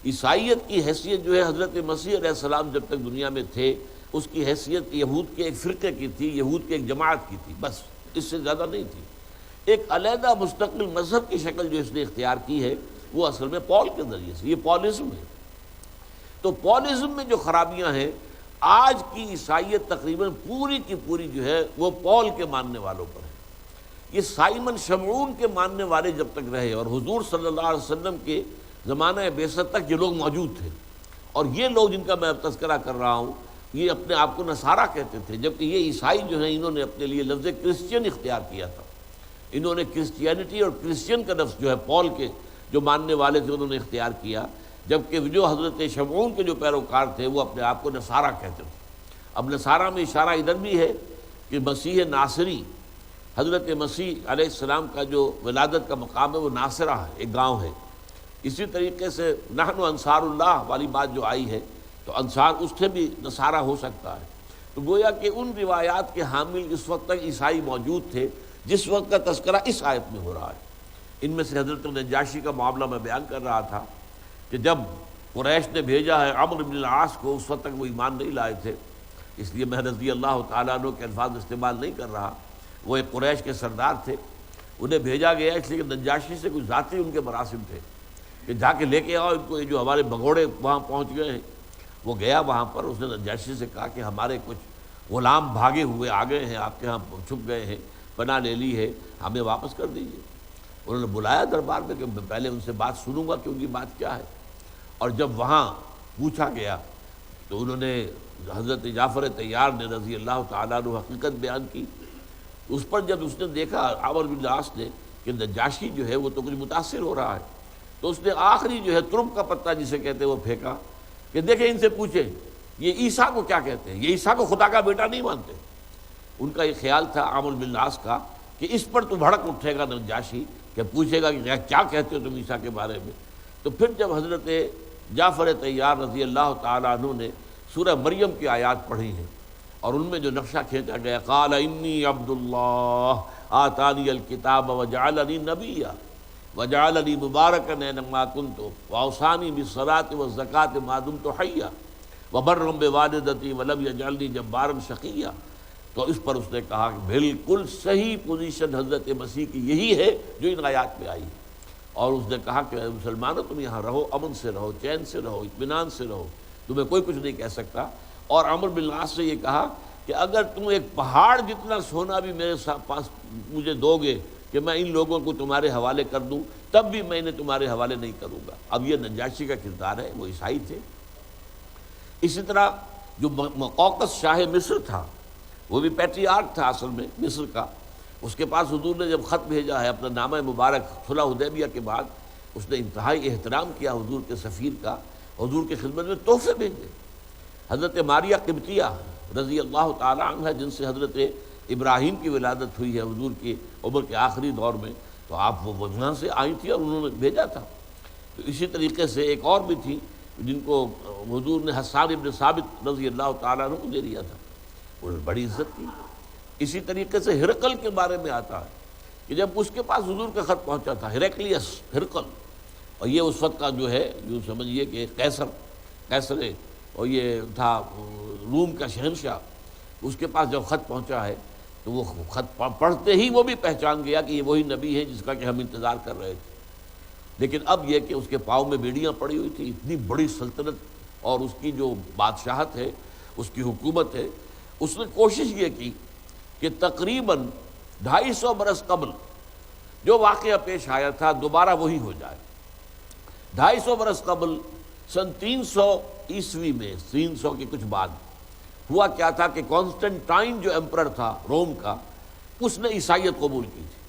عیسائیت کی حیثیت جو ہے حضرت مسیح علیہ السلام جب تک دنیا میں تھے، اس کی حیثیت یہود کے ایک فرقے کی تھی، یہود کے ایک جماعت کی تھی، بس اس سے زیادہ نہیں تھی. ایک علیحدہ مستقل مذہب کی شکل جو اس نے اختیار کی ہے وہ اصل میں پال کے ذریعے سے، یہ پالزم ہے. تو پالزم میں جو خرابیاں ہیں، آج کی عیسائیت تقریباً پوری کی پوری جو ہے وہ پال کے ماننے والوں پر ہے. یہ سائمن شمعون کے ماننے والے جب تک رہے، اور حضور صلی اللہ علیہ وسلم کے زمانہ بعثت تک یہ لوگ موجود تھے، اور یہ لوگ جن کا میں اب تذکرہ کر رہا ہوں یہ اپنے آپ کو نصارہ کہتے تھے، جبکہ یہ عیسائی جو ہیں انہوں نے اپنے لیے لفظ کرسچین اختیار کیا تھا. انہوں نے کرسچینٹی اور کرسچین کا لفظ جو ہے پال کے جو ماننے والے تھے انہوں نے اختیار کیا، جبکہ جو حضرت شمعون کے جو پیروکار تھے وہ اپنے آپ کو نصارہ کہتے تھے. اب نصارہ میں اشارہ ادھر بھی ہے کہ مسیح ناصری، حضرت مسیح علیہ السلام کا جو ولادت کا مقام ہے وہ ناصرہ ہے، ایک گاؤں ہے. اسی طریقے سے نحن انصار اللہ والی بات جو آئی ہے تو انصار اس سے بھی نصارہ ہو سکتا ہے. تو گویا کہ ان روایات کے حامل اس وقت تک عیسائی موجود تھے جس وقت کا تذکرہ اس آیت میں ہو رہا ہے. ان میں سے حضرت نجاشی کا معاملہ میں بیان کر رہا تھا کہ جب قریش نے بھیجا ہے عمرو بن العاص کو، اس وقت تک وہ ایمان نہیں لائے تھے، اس لیے میں رضی اللہ تعالیٰ عنہ کے الفاظ استعمال نہیں کر رہا، وہ ایک قریش کے سردار تھے، انہیں بھیجا گیا اس لیے کہ نجاشی سے کچھ ذاتی ان کے مراسم تھے کہ جا کے لے کے آؤ ان کو. یہ جو ہمارے بگوڑے وہاں پہنچ گئے ہیں، وہ گیا وہاں پر، اس نے نجاشی سے کہا کہ ہمارے کچھ غلام بھاگے ہوئے آ گئے ہیں، آپ کے ہاں چھپ گئے ہیں، پناہ لے لی ہے، ہمیں واپس کر دیجیے. انہوں نے بلایا دربار میں کہ میں پہلے ان سے بات سنوں گا کہ ان کی بات کیا ہے. اور جب وہاں پوچھا گیا تو انہوں نے حضرت جعفر طیار نے رضی اللہ تعالیٰ عنہ حقیقت بیان کی. اس پر جب اس نے دیکھا عمرو بن العاص نے کہ نجاشی جو ہے وہ تو کچھ متاثر ہو رہا ہے، تو اس نے آخری جو ہے ترب کا پتہ جسے کہتے ہیں وہ پھینکا کہ دیکھیں ان سے پوچھیں یہ عیسیٰ کو کیا کہتے ہیں، یہ عیسیٰ کو خدا کا بیٹا نہیں مانتے. ان کا یہ خیال تھا عمرو بن العاص کا کہ اس پر تو بھڑک اٹھے گا نجاشی کہ پوچھے گا کہ کیا کہتے ہو تم عیسیٰ کے بارے میں. تو پھر جب حضرت جعفر طیار رضی اللہ تعالیٰ عنہ نے سورہ مریم کی آیات پڑھی ہیں اور ان میں جو نقشہ کھینچا گیا قال انی عبد اللہ آتانی الکتاب وجعلنی نبیا وجعلنی مبارکا اینما کنت واوصانی بالصلاۃ والزکاۃ ما دمت حیا وبرا بوالدتی ولم یجعلنی جبارا شقیا. تو اس پر اس نے کہا کہ بالکل صحیح پوزیشن حضرت مسیح کی یہی ہے جو ان آیات میں آئی ہے. اور اس نے کہا کہ مسلمانوں تم یہاں رہو، امن سے رہو، چین سے رہو، اطمینان سے رہو، تمہیں کوئی کچھ نہیں کہہ سکتا. اور عمرو بن العاص سے یہ کہا کہ اگر تم ایک پہاڑ جتنا سونا بھی میرے پاس مجھے دو گے کہ میں ان لوگوں کو تمہارے حوالے کر دوں تب بھی میں انہیں تمہارے حوالے نہیں کروں گا. اب یہ نجاشی کا کردار ہے، وہ عیسائی تھے. اسی طرح جو مقوقس شاہ مصر تھا وہ بھی پیٹریارک تھا اصل میں مصر کا. اس کے پاس حضور نے جب خط بھیجا ہے اپنا نامہ مبارک صلح حدیبیہ کے بعد، اس نے انتہائی احترام کیا حضور کے سفیر کا، حضور کی خدمت میں تحفے بھیجے. حضرت ماریہ قبطیہ رضی اللہ تعالیٰ عنہ جن سے حضرت ابراہیم کی ولادت ہوئی ہے حضور کی عمر کے آخری دور میں، تو آپ وہ وہاں سے آئی تھی اور انہوں نے بھیجا تھا. تو اسی طریقے سے ایک اور بھی تھی جن کو حضور نے حسان ابن ثابت رضی اللہ تعالیٰ عنہ کو دے دیا تھا، انہوں نے بڑی عزت کی. اسی طریقے سے ہرقل کے بارے میں آتا ہے کہ جب اس کے پاس حضور کا خط پہنچا تھا، ہرقلیس ہرقل، اور یہ اس وقت کا جو ہے یوں سمجھیے کہ قیصر اور یہ تھا روم کا شہنشاہ، اس کے پاس جب خط پہنچا ہے تو وہ خط پڑھتے ہی وہ بھی پہچان گیا کہ یہ وہی نبی ہے جس کا کہ ہم انتظار کر رہے تھے. لیکن اب یہ کہ اس کے پاؤں میں بیڑیاں پڑی ہوئی تھی، اتنی بڑی سلطنت اور اس کی جو بادشاہت ہے، اس کی حکومت ہے، اس نے کوشش یہ کی کہ تقریباً 250 برس قبل جو واقعہ پیش آیا تھا دوبارہ وہی ہو جائے۔ 250 برس قبل سن 300 عیسوی میں، 300 کے کچھ بعد ہوا کیا تھا کہ کانسٹنٹائن جو ایمپرر تھا روم کا، اس نے عیسائیت قبول کی تھی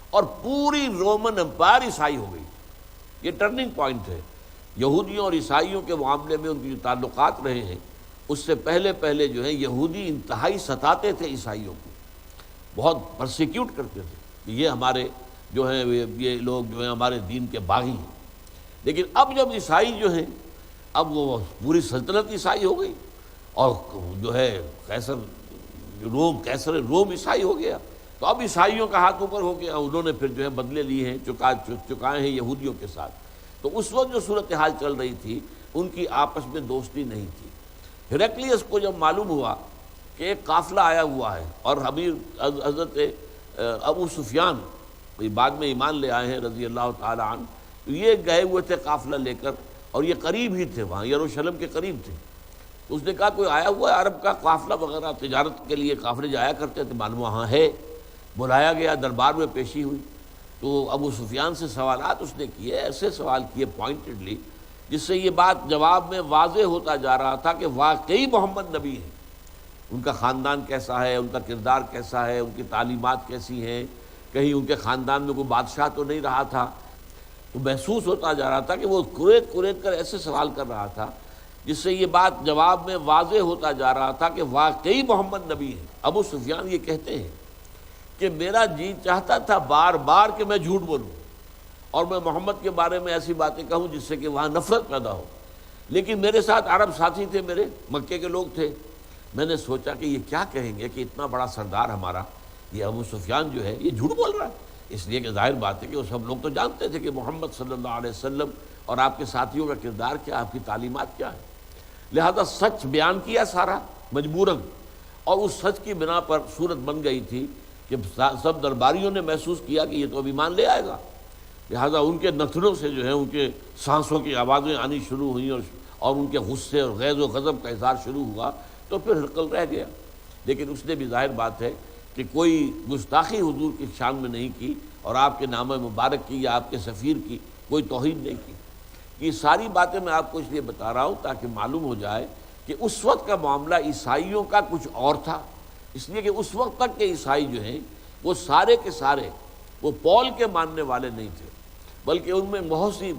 اور پوری رومن امپائر عیسائی ہو گئی تھی۔ یہ ٹرننگ پوائنٹ ہے یہودیوں اور عیسائیوں کے معاملے میں۔ ان کی جو تعلقات رہے ہیں اس سے پہلے جو ہے یہودی انتہائی ستاتے تھے عیسائیوں کو، بہت پرسیکیوٹ کرتے تھے کہ یہ ہمارے جو ہیں یہ لوگ جو ہیں ہمارے دین کے باغی ہیں۔ لیکن اب جب عیسائی جو ہیں اب وہ پوری سلطنت عیسائی ہو گئی اور جو ہے قیصر روم عیسائی ہو گیا، تو اب عیسائیوں کا ہاتھ اوپر ہو گیا، انہوں نے پھر جو ہے بدلے لیے ہیں، چکائے ہیں یہودیوں کے ساتھ۔ تو اس وقت جو صورتحال چل رہی تھی ان کی آپس میں دوستی نہیں تھی۔ ہیرکلیس کو جب معلوم ہوا کہ ایک قافلہ آیا ہوا ہے اور حضرت ابو سفیان بعد میں ایمان لے آئے ہیں رضی اللہ تعالی عنہ، تو یہ گئے ہوئے تھے قافلہ لے کر اور یہ قریب ہی تھے، وہاں یروشلم کے قریب تھے۔ تو اس نے کہا کوئی آیا ہوا ہے عرب کا قافلہ وغیرہ، تجارت کے لیے قافلے جایا کرتے تھے، معلوم وہاں ہے۔ بلایا گیا، دربار میں پیشی ہوئی، تو ابو سفیان سے سوالات اس نے کیے، ایسے سوال کیے پوائنٹڈلی جس سے یہ بات جواب میں واضح ہوتا جا رہا تھا کہ واقعی محمد نبی ہے۔ ان کا خاندان کیسا ہے، ان کا کردار کیسا ہے، ان کی تعلیمات کیسی ہیں، کہیں ان کے خاندان میں کوئی بادشاہ تو نہیں رہا تھا۔ تو محسوس ہوتا جا رہا تھا کہ وہ کریت کر ایسے سوال کر رہا تھا جس سے یہ بات جواب میں واضح ہوتا جا رہا تھا کہ واقعی محمد نبی ہے۔ ابو سفیان یہ کہتے ہیں کہ میرا جی چاہتا تھا بار بار کہ میں جھوٹ بولوں اور میں محمد کے بارے میں ایسی باتیں کہوں جس سے کہ وہاں نفرت پیدا ہو، لیکن میرے ساتھ عرب ساتھی تھے، میرے مکے کے لوگ تھے۔ میں نے سوچا کہ یہ کیا کہیں گے کہ اتنا بڑا سردار ہمارا یہ ابو سفیان جو ہے یہ جھوٹ بول رہا ہے، اس لیے کہ ظاہر بات ہے کہ وہ سب لوگ تو جانتے تھے کہ محمد صلی اللہ علیہ وسلم اور آپ کے ساتھیوں کا کردار کیا، آپ کی تعلیمات کیا ہے، لہذا سچ بیان کیا سارا مجبوراً، اور اس سچ کی بنا پر صورت بن گئی تھی کہ سب درباریوں نے محسوس کیا کہ یہ تو ابھی ایمان لے آئے گا، لہذا ان کے نتھنوں سے جو ہے ان کے سانسوں کی آوازیں آنی شروع ہوئیں اور ان کے غصے اور غیظ و غضب کا اظہار شروع ہوا، تو پھر ہرقل رہ گیا۔ لیکن اس نے بھی ظاہر بات ہے کہ کوئی گستاخی حضور کی شان میں نہیں کی اور آپ کے نام مبارک کی یا آپ کے سفیر کی کوئی توہین نہیں کی۔ یہ ساری باتیں میں آپ کو اس لیے بتا رہا ہوں تاکہ معلوم ہو جائے کہ اس وقت کا معاملہ عیسائیوں کا کچھ اور تھا، اس لیے کہ اس وقت تک کے عیسائی جو ہیں وہ سارے کے سارے وہ پول کے ماننے والے نہیں تھے، بلکہ ان میں بہت سی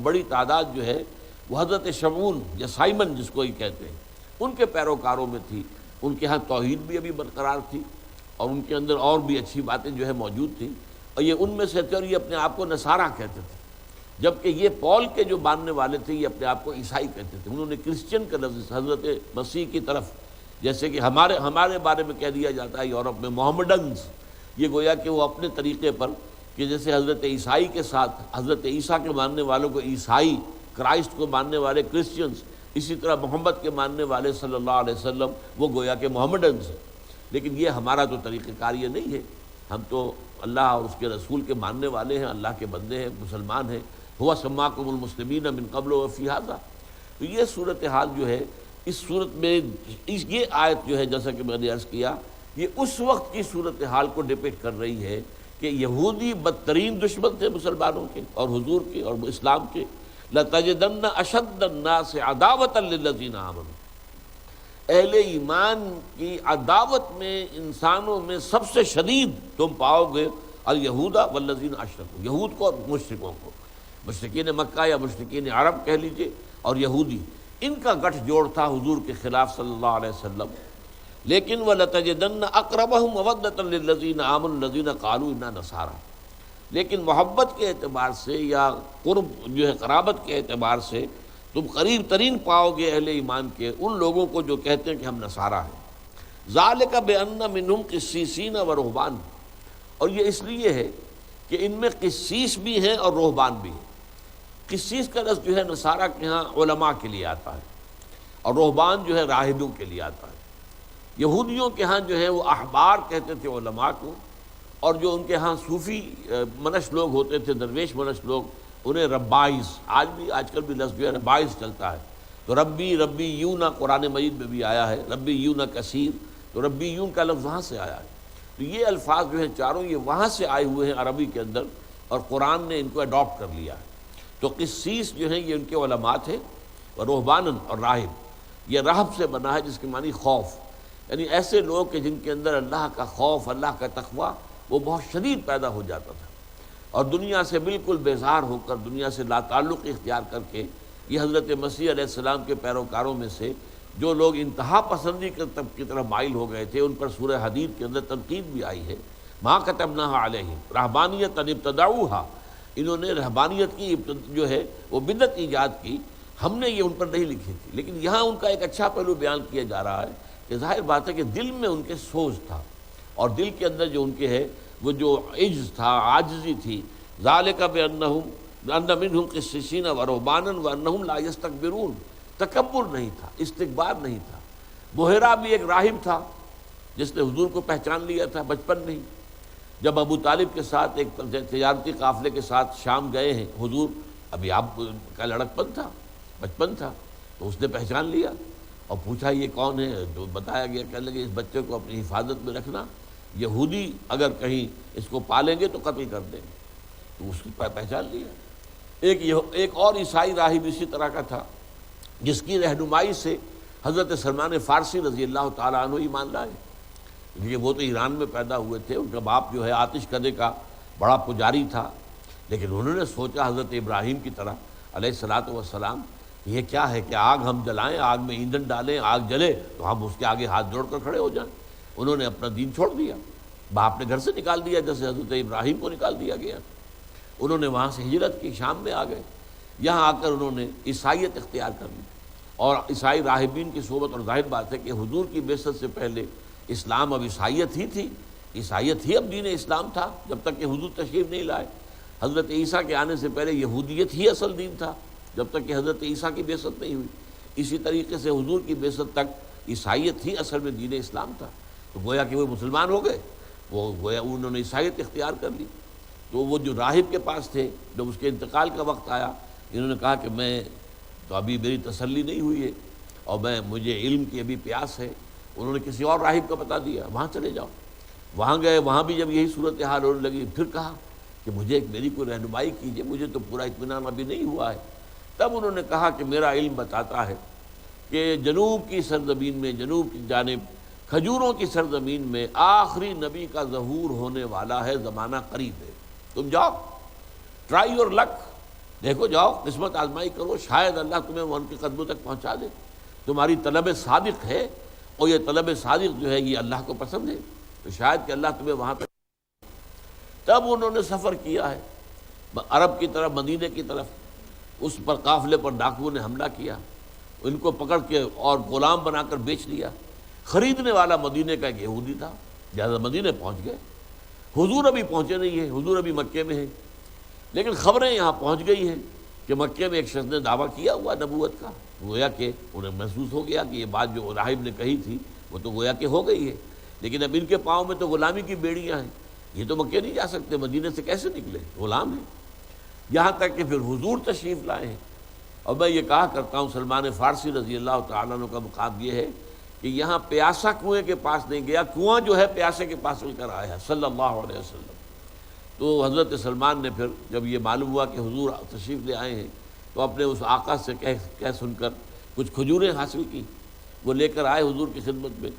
بڑی تعداد جو ہے وہ حضرت شمعون یا سائمن جس کو ہی کہتے ہیں ان کے پیروکاروں میں تھی۔ ان کے ہاں توحید بھی ابھی برقرار تھی اور ان کے اندر اور بھی اچھی باتیں جو ہے موجود تھیں، اور یہ ان میں سے تھے اور یہ اپنے آپ کو نصارہ کہتے تھے، جبکہ یہ پول کے جو ماننے والے تھے یہ اپنے آپ کو عیسائی کہتے تھے۔ انہوں نے کرسچن کا لفظ حضرت مسیح کی طرف، جیسے کہ ہمارے بارے میں کہہ دیا جاتا ہے یورپ میں محمڈنز، یہ گویا کہ وہ اپنے طریقے پر کہ جیسے حضرت عیسائی کے ساتھ حضرت عیسیٰ کے ماننے والوں کو عیسائی، کرائسٹ کو ماننے والے کرسچنز، اسی طرح محمد کے ماننے والے صلی اللہ علیہ وسلم وہ گویا کہ محمڈنز ہیں۔ لیکن یہ ہمارا تو طریقہ کار یہ نہیں ہے، ہم تو اللہ اور اس کے رسول کے ماننے والے ہیں، اللہ کے بندے ہیں، مسلمان ہیں۔ ہوا سماکم المسلمین من قبل وفی ھذا۔ تو یہ صورتحال جو ہے اس صورت میں یہ آیت جو ہے جیسا کہ میں نے عرض کیا یہ اس وقت کی صورتحال کو ڈپکٹ کر رہی ہے کہ یہودی بدترین دشمن تھے مسلمانوں کے اور حضور کے اور اسلام کے۔ لَتَجِدَنَّ أَشَدَّ النَّاسِ عَدَاوَةً لِلَّذِينَ آمَنُوا، اہل ایمان کی عداوت میں انسانوں میں سب سے شدید تم پاؤ گے الیہود والذین اشرکوا، یہود کو اور مشرکوں کو، مشرکین مکہ یا مشرکین عرب کہہ لیجئے اور یہودی، ان کا گٹھ جوڑ تھا حضور کے خلاف صلی اللہ علیہ وسلم۔ لیکن وَلَتَجِدَنَّ أَقْرَبَهُمْ مَوَدَّةً لِلَّذِينَ آمَنُوا الَّذِينَ قَالُوا إِنَّا نَصَارَىٰ، لیکن محبت کے اعتبار سے یا قرب جو ہے قرابت کے اعتبار سے تم قریب ترین پاؤ گے اہل ایمان کے ان لوگوں کو جو کہتے ہیں کہ ہم نصارہ ہیں۔ ذالک بأن منہم قسیسین و رہبان، اور یہ اس لیے ہے کہ ان میں قسیس بھی ہیں اور رہبان بھی ہیں۔ قسیس کا لفظ جو ہے نصارہ کے ہاں علماء کے لیے آتا ہے اور رہبان جو ہے راہبوں کے لیے آتا ہے۔ یہودیوں کے ہاں جو ہے وہ احبار کہتے تھے علماء کو، اور جو ان کے ہاں صوفی منش لوگ ہوتے تھے، درویش منش لوگ، انہیں ربائز، آج کل بھی لفظ جو ہے ربائز چلتا ہے۔ تو ربی یونا قرآن مجید میں بھی آیا ہے، ربی یونا کثیر، تو ربی یون کا لفظ وہاں سے آیا ہے۔ تو یہ الفاظ جو ہیں چاروں یہ وہاں سے آئے ہوئے ہیں عربی کے اندر، اور قرآن نے ان کو اڈاپٹ کر لیا ہے۔ تو قسیس جو ہیں یہ ان کے علماء تھے، اور رہبانن اور راہب یہ رہب سے بنا ہے جس کی معنی خوف، یعنی ایسے لوگ کہ جن کے اندر اللہ کا خوف، اللہ کا تقوی وہ بہت شدید پیدا ہو جاتا تھا، اور دنیا سے بالکل بیزار ہو کر، دنیا سے لا تعلق اختیار کر کے، یہ حضرت مسیح علیہ السلام کے پیروکاروں میں سے جو لوگ انتہا پسندی کی طرف مائل ہو گئے تھے، ان پر سورہ حدید کے اندر تنقید بھی آئی ہے، ما کتبناها علیہم رہبانیۃ ابتدعوها، انہوں نے رہبانیت کی جو ہے وہ بدعت ایجاد کی، ہم نے یہ ان پر نہیں لکھی تھی۔ لیکن یہاں ان کا ایک اچھا پہلو بیان کیا جا رہا ہے کہ ظاہر بات ہے کہ دل میں ان کے سوز تھا، اور دل کے اندر جو ان کے ہے وہ جو عجز تھا، عاجزی تھی، ذالک بانہم ان منہم قسیسین ورہبانا وانہم لا یستکبرون، تکبر نہیں تھا، استکبار نہیں تھا۔ بحیرہ بھی ایک راہب تھا جس نے حضور کو پہچان لیا تھا بچپن میں ہی، جب ابو طالب کے ساتھ ایک تجارتی قافلے کے ساتھ شام گئے ہیں حضور، ابھی آپ کا لڑکپن تھا، بچپن تھا، تو اس نے پہچان لیا اور پوچھا یہ کون ہے، تو بتایا گیا، کہنے لگے اس بچے کو اپنی حفاظت میں رکھنا، یہودی اگر کہیں اس کو پالیں گے تو قتل کر دیں گے، تو اس کی پہچان لیا۔ ایک اور عیسائی راہب اسی طرح کا تھا جس کی رہنمائی سے حضرت سلمان فارسی رضی اللہ تعالیٰ عنہ ایمان لائے، کیونکہ وہ تو ایران میں پیدا ہوئے تھے، ان کا باپ جو ہے آتش کدے کا بڑا پجاری تھا، لیکن انہوں نے سوچا حضرت ابراہیم کی طرح علیہ الصلاۃ والسلام، یہ کیا ہے کہ آگ ہم جلائیں، آگ میں ایندھن ڈالیں، آگ جلے تو ہم اس کے آگے ہاتھ جوڑ کر کھڑے ہو جائیں۔ انہوں نے اپنا دین چھوڑ دیا، باپ نے گھر سے نکال دیا جیسے حضرت ابراہیم کو نکال دیا گیا، انہوں نے وہاں سے ہجرت کی، شام میں آ گئے، یہاں آ کر انہوں نے عیسائیت اختیار کر لی، اور عیسائی راہبین کی صحبت، اور ظاہر بات ہے کہ حضور کی بعثت سے پہلے اسلام اب عیسائیت ہی تھی، عیسائیت ہی اب دین اسلام تھا جب تک کہ حضور تشریف نہیں لائے۔ حضرت عیسیٰ کے آنے سے پہلے یہودیت ہی اصل دین تھا جب تک کہ حضرت عیسیٰ کی بعثت نہیں ہوئی، اسی طریقے سے حضور کی بعثت تک عیسائیت ہی اصل میں دین اسلام تھا، تو گویا کہ وہ مسلمان ہو گئے، وہ گویا انہوں نے عیسائیت اختیار کر لی۔ تو وہ جو راہب کے پاس تھے، جب اس کے انتقال کا وقت آیا، انہوں نے کہا کہ میں تو ابھی میری تسلی نہیں ہوئی ہے، اور مجھے علم کی ابھی پیاس ہے۔ انہوں نے کسی اور راہب کا بتا دیا، وہاں چلے جاؤ، وہاں گئے، وہاں بھی جب یہی صورتحال ہونے لگی، پھر کہا کہ مجھے میری کوئی رہنمائی کیجیے، مجھے تو پورا اطمینان ابھی نہیں ہوا ہے۔ تب انہوں نے کہا کہ میرا علم بتاتا ہے کہ جنوب کی سرزمین میں، جنوب کی جانب کھجوروں کی سرزمین میں آخری نبی کا ظہور ہونے والا ہے، زمانہ قریب ہے، تم جاؤ، ٹرائی یور لک، دیکھو جاؤ، قسمت آزمائی کرو، شاید اللہ تمہیں وہ ان کے قدموں تک پہنچا دے، تمہاری طلب صادق ہے، اور یہ طلب صادق جو ہے یہ اللہ کو پسند ہے، تو شاید کہ اللہ تمہیں وہاں پہ۔ تب انہوں نے سفر کیا ہے عرب کی طرف، مدینے کی طرف، اس پر قافلے پر ڈاکوؤں نے حملہ کیا، ان کو پکڑ کے اور غلام بنا کر بیچ دیا۔ خریدنے والا مدینے کا ایک یہودی تھا، لہٰذا مدینے پہنچ گئے، حضور ابھی پہنچے نہیں ہیں، حضور ابھی مکے میں ہیں، لیکن خبریں یہاں پہنچ گئی ہیں کہ مکے میں ایک شخص نے دعویٰ کیا ہوا نبوت کا، گویا کہ انہیں محسوس ہو گیا کہ یہ بات جو راہب نے کہی تھی وہ تو گویا کہ ہو گئی ہے، لیکن اب ان کے پاؤں میں تو غلامی کی بیڑیاں ہیں، یہ تو مکے نہیں جا سکتے، مدینے سے کیسے نکلے، غلام ہیں۔ یہاں تک کہ پھر حضور تشریف لائے ہیں، اور میں یہ کہا کرتا ہوں سلمان فارسی رضی اللہ تعالیٰ عنہ کا مقام یہ ہے کہ یہاں پیاسا کنویں کے پاس نہیں گیا، کنواں جو ہے پیاسے کے پاس چل کر آیا صلی اللہ علیہ وسلم۔ تو حضرت سلمان نے پھر جب یہ معلوم ہوا کہ حضور تشریف لے آئے ہیں، تو اپنے اس آقا سے کہہ سن کر کچھ کھجوریں حاصل کی، وہ لے کر آئے حضور کی خدمت میں،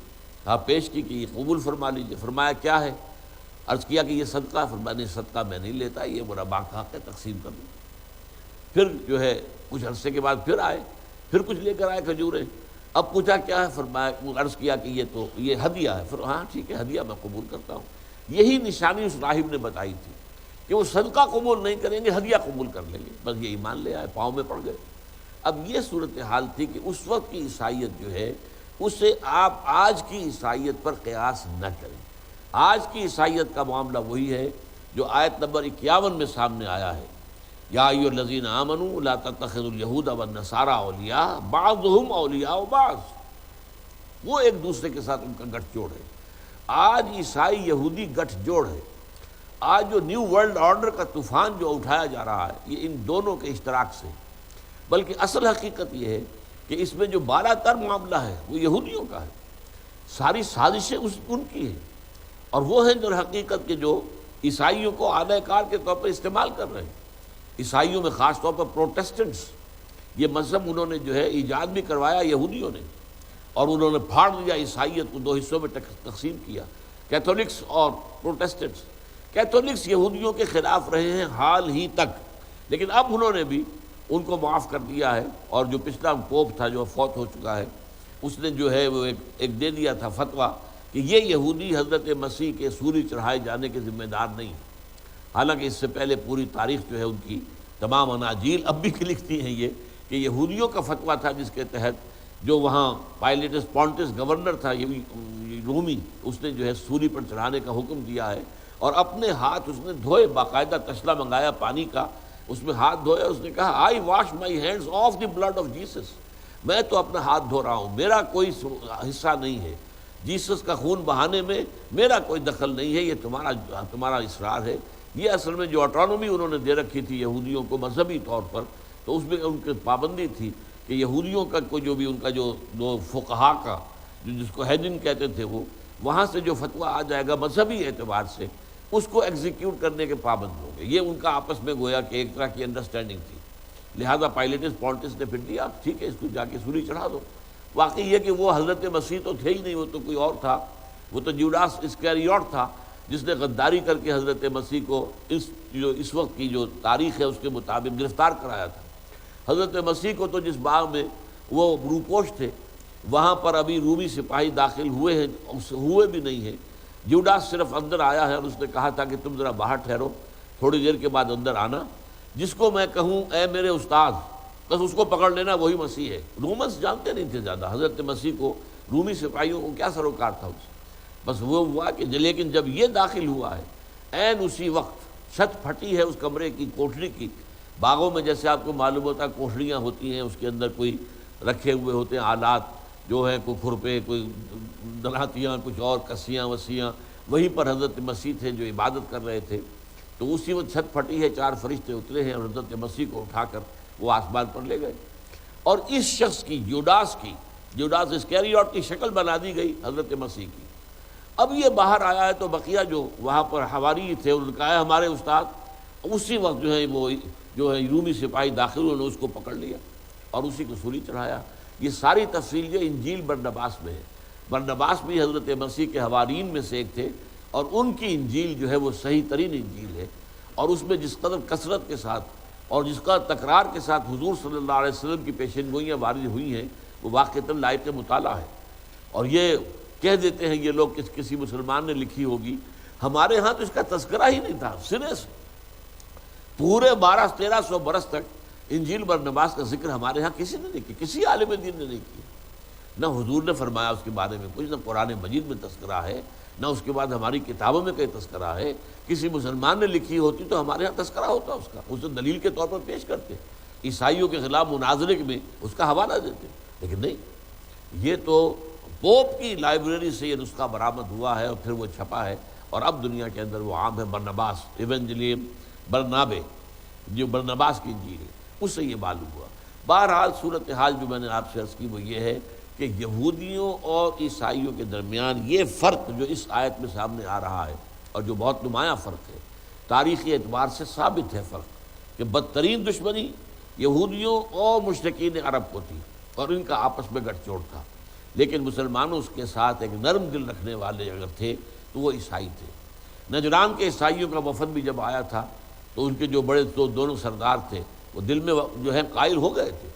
ہاں پیش کی کہ یہ قبول فرما لیجیے۔ فرمایا کیا ہے؟ عرض کیا کہ یہ صدقہ۔ فرمایا نہیں، صدقہ میں نہیں لیتا، یہ میرا باقی حق ہے، تقسیم کر دوں۔ پھر جو ہے کچھ عرصے کے بعد پھر آئے، پھر کچھ لے کر آئے کھجوریں۔ اب پوچھا کیا ہے؟ فرمایا، عرض کیا کہ یہ ہدیہ ہے۔ پھر ہاں ٹھیک ہے، ہدیہ میں قبول کرتا ہوں۔ یہی نشانی اس راہب نے بتائی تھی کہ وہ صدقہ قبول نہیں کریں گے، ہدیہ قبول کر لیں گے، بس یہ ایمان لے آئے، پاؤں میں پڑ گئے۔ اب یہ صورتحال تھی کہ اس وقت کی عیسائیت جو ہے اسے آپ آج کی عیسائیت پر قیاس نہ کریں۔ آج کی عیسائیت کا معاملہ وہی ہے جو آیت نمبر 51 میں سامنے آیا ہے، یا ایھا الذین آمنوا لا تتخذوا اليہود والنصارى اولیاء بعضهم اولیاء بعض، وہ ایک دوسرے کے ساتھ ان کا گٹھ جوڑ ہے۔ آج عیسائی یہودی گٹھ جوڑ ہے۔ آج جو نیو ورلڈ آرڈر کا طوفان جو اٹھایا جا رہا ہے یہ ان دونوں کے اشتراک سے، بلکہ اصل حقیقت یہ ہے کہ اس میں جو بالا تر معاملہ ہے وہ یہودیوں کا ہے، ساری سازشیں ان کی ہیں، اور وہ ہیں جو حقیقت کے جو عیسائیوں کو آلہ کار کے طور پر استعمال کر رہے ہیں۔ عیسائیوں میں خاص طور پر پروٹیسٹنٹس، یہ مذہب انہوں نے جو ہے ایجاد بھی کروایا یہودیوں نے، اور انہوں نے پھاڑ دیا، عیسائیت کو دو حصوں میں تقسیم کیا، کیتھولکس اور پروٹیسٹنٹس۔ کیتھولکس یہودیوں کے خلاف رہے ہیں حال ہی تک، لیکن اب انہوں نے بھی ان کو معاف کر دیا ہے، اور جو پچھلا پوپ تھا جو فوت ہو چکا ہے، اس نے جو ہے وہ ایک دے دیا تھا فتویٰ کہ یہ یہودی حضرت مسیح کے سولی چڑھائے جانے کے ذمہ دار نہیں۔ حالانکہ اس سے پہلے پوری تاریخ جو ہے ان کی تمام اناجیل اب بھی لکھتی ہیں یہ کہ یہودیوں کا فتویٰ تھا، جس کے تحت جو وہاں پائلیٹس پونٹس گورنر تھا رومی، اس نے جو ہے سولی پر چڑھانے کا حکم دیا ہے، اور اپنے ہاتھ اس نے دھوئے، باقاعدہ تشلا منگایا پانی کا، اس میں ہاتھ دھویا، اس نے کہا I wash my hands of the blood of Jesus, میں تو اپنا ہاتھ دھو رہا ہوں، میرا کوئی حصہ نہیں ہے، جیسس کا خون بہانے میں میرا کوئی دخل نہیں ہے، یہ تمہارا اصرار ہے۔ یہ اصل میں جو آٹونومی انہوں نے دے رکھی تھی یہودیوں کو مذہبی طور پر، تو اس میں ان کی پابندی تھی کہ یہودیوں کا کوئی جو بھی ان کا جو دو فقہا کا جس کو ہیڈن کہتے تھے، وہ وہاں سے جو فتویٰ آ جائے گا مذہبی اعتبار سے، اس کو ایگزیکیوٹ کرنے کے پابند ہوں گے۔ یہ ان کا آپس میں گویا کہ ایک طرح کی انڈرسٹینڈنگ تھی، لہذا پائلیٹس پونٹس نے پھر دیا ٹھیک ہے اس کو جا کے سولی چڑھا دو۔ واقعی یہ کہ وہ حضرت مسیح تو تھے ہی نہیں، وہ تو کوئی اور تھا، وہ تو جوڈاس اسکریوٹ تھا جس نے غداری کر کے حضرت مسیح کو اس وقت کی جو تاریخ ہے اس کے مطابق گرفتار کرایا تھا۔ حضرت مسیح کو تو جس باغ میں وہ روپوش تھے وہاں پر ابھی رومی سپاہی داخل ہوئے بھی نہیں ہیں، جوڈاس صرف اندر آیا ہے اور اس نے کہا تھا کہ تم ذرا باہر ٹھہرو، تھوڑی دیر کے بعد اندر آنا، جس کو میں کہوں اے میرے استاد، بس اس کو پکڑ لینا، وہی مسیح ہے۔ رومنس جانتے نہیں تھے زیادہ حضرت مسیح کو، رومی سپاہیوں کو کیا سروکار تھا اس سے، بس وہ ہوا کہ لیکن جب یہ داخل ہوا ہے عین اسی وقت چھت پھٹی ہے اس کمرے کی، کوٹھری کی۔ باغوں میں جیسے آپ کو معلوم ہوتا ہے کوٹھریاں ہوتی ہیں، اس کے اندر کوئی رکھے ہوئے ہوتے ہیں آلات جو ہیں، کوئی کھرپے، کوئی دلہتیاں، کچھ اور کسیاں وسیاں، وہیں پر حضرت مسیح تھے جو عبادت کر رہے تھے۔ تو اسی وقت چھت پھٹی ہے، 4 فرشتے اترے ہیں اور حضرت مسیح کو اٹھا کر وہ آسمان پر لے گئے، اور اس شخص کی جوڈاس اسکریوٹ کی شکل بنا دی گئی حضرت مسیح کی۔ اب یہ باہر آیا ہے تو بقیہ جو وہاں پر حواری تھے انہوں نے کہا ہے ہمارے استاد، اسی وقت جو ہے وہ جو ہے رومی سپاہی داخل انہوں نے اس کو پکڑ لیا اور اسی کو سولی چڑھایا۔ یہ ساری تفصیل جو انجیل برنباس میں ہے، برنباس بھی حضرت مسیح کے حوارین میں سے ایک تھے، اور ان کی انجیل جو ہے وہ صحیح ترین انجیل ہے، اور اس میں جس قدر کثرت کے ساتھ اور جس کا تکرار کے ساتھ حضور صلی اللہ علیہ وسلم کی پیشین گوئیاں وارد ہوئی ہیں، وہ واقعتاً لائق مطالعہ ہے۔ اور یہ کہہ دیتے ہیں یہ لوگ کہ کسی مسلمان نے لکھی ہوگی، ہمارے ہاں تو اس کا تذکرہ ہی نہیں تھا، سرے سے پورے 1200-1300 برس تک انجیل برنباس کا ذکر ہمارے ہاں کسی نے نہیں کیا، کسی عالم دین نے نہیں کیا، نہ حضور نے فرمایا اس کے بارے میں کچھ، نہ قرآن مجید میں تذکرہ ہے، نہ اس کے بعد ہماری کتابوں میں کوئی تذکرہ ہے۔ کسی مسلمان نے لکھی ہوتی تو ہمارے ہاں تذکرہ ہوتا اس کا، اسے دلیل کے طور پر پیش کرتے، عیسائیوں کے خلاف مناظرے میں اس کا حوالہ دیتے، لیکن نہیں، یہ تو پوپ کی لائبریری سے یہ نسخہ برآمد ہوا ہے اور پھر وہ چھپا ہے، اور اب دنیا کے اندر وہ عام ہے۔ برنباس ایونجیلیم برنابے جو برنباس کی انجیل ہے، اس سے یہ معلوم ہوا۔ بہرحال صورتحال جو میں نے آپ سے عرض کی وہ یہ ہے کہ یہودیوں اور عیسائیوں کے درمیان یہ فرق جو اس آیت میں سامنے آ رہا ہے، اور جو بہت نمایاں فرق ہے، تاریخی اعتبار سے ثابت ہے فرق، کہ بدترین دشمنی یہودیوں اور مشرکین عرب کو تھی، اور ان کا آپس میں گٹھ جوڑ تھا، لیکن مسلمانوں اس کے ساتھ ایک نرم دل رکھنے والے اگر تھے تو وہ عیسائی تھے۔ نجران کے عیسائیوں کا وفد بھی جب آیا تھا تو ان کے جو بڑے دونوں سردار تھے وہ دل میں جو ہے قائل ہو گئے تھے،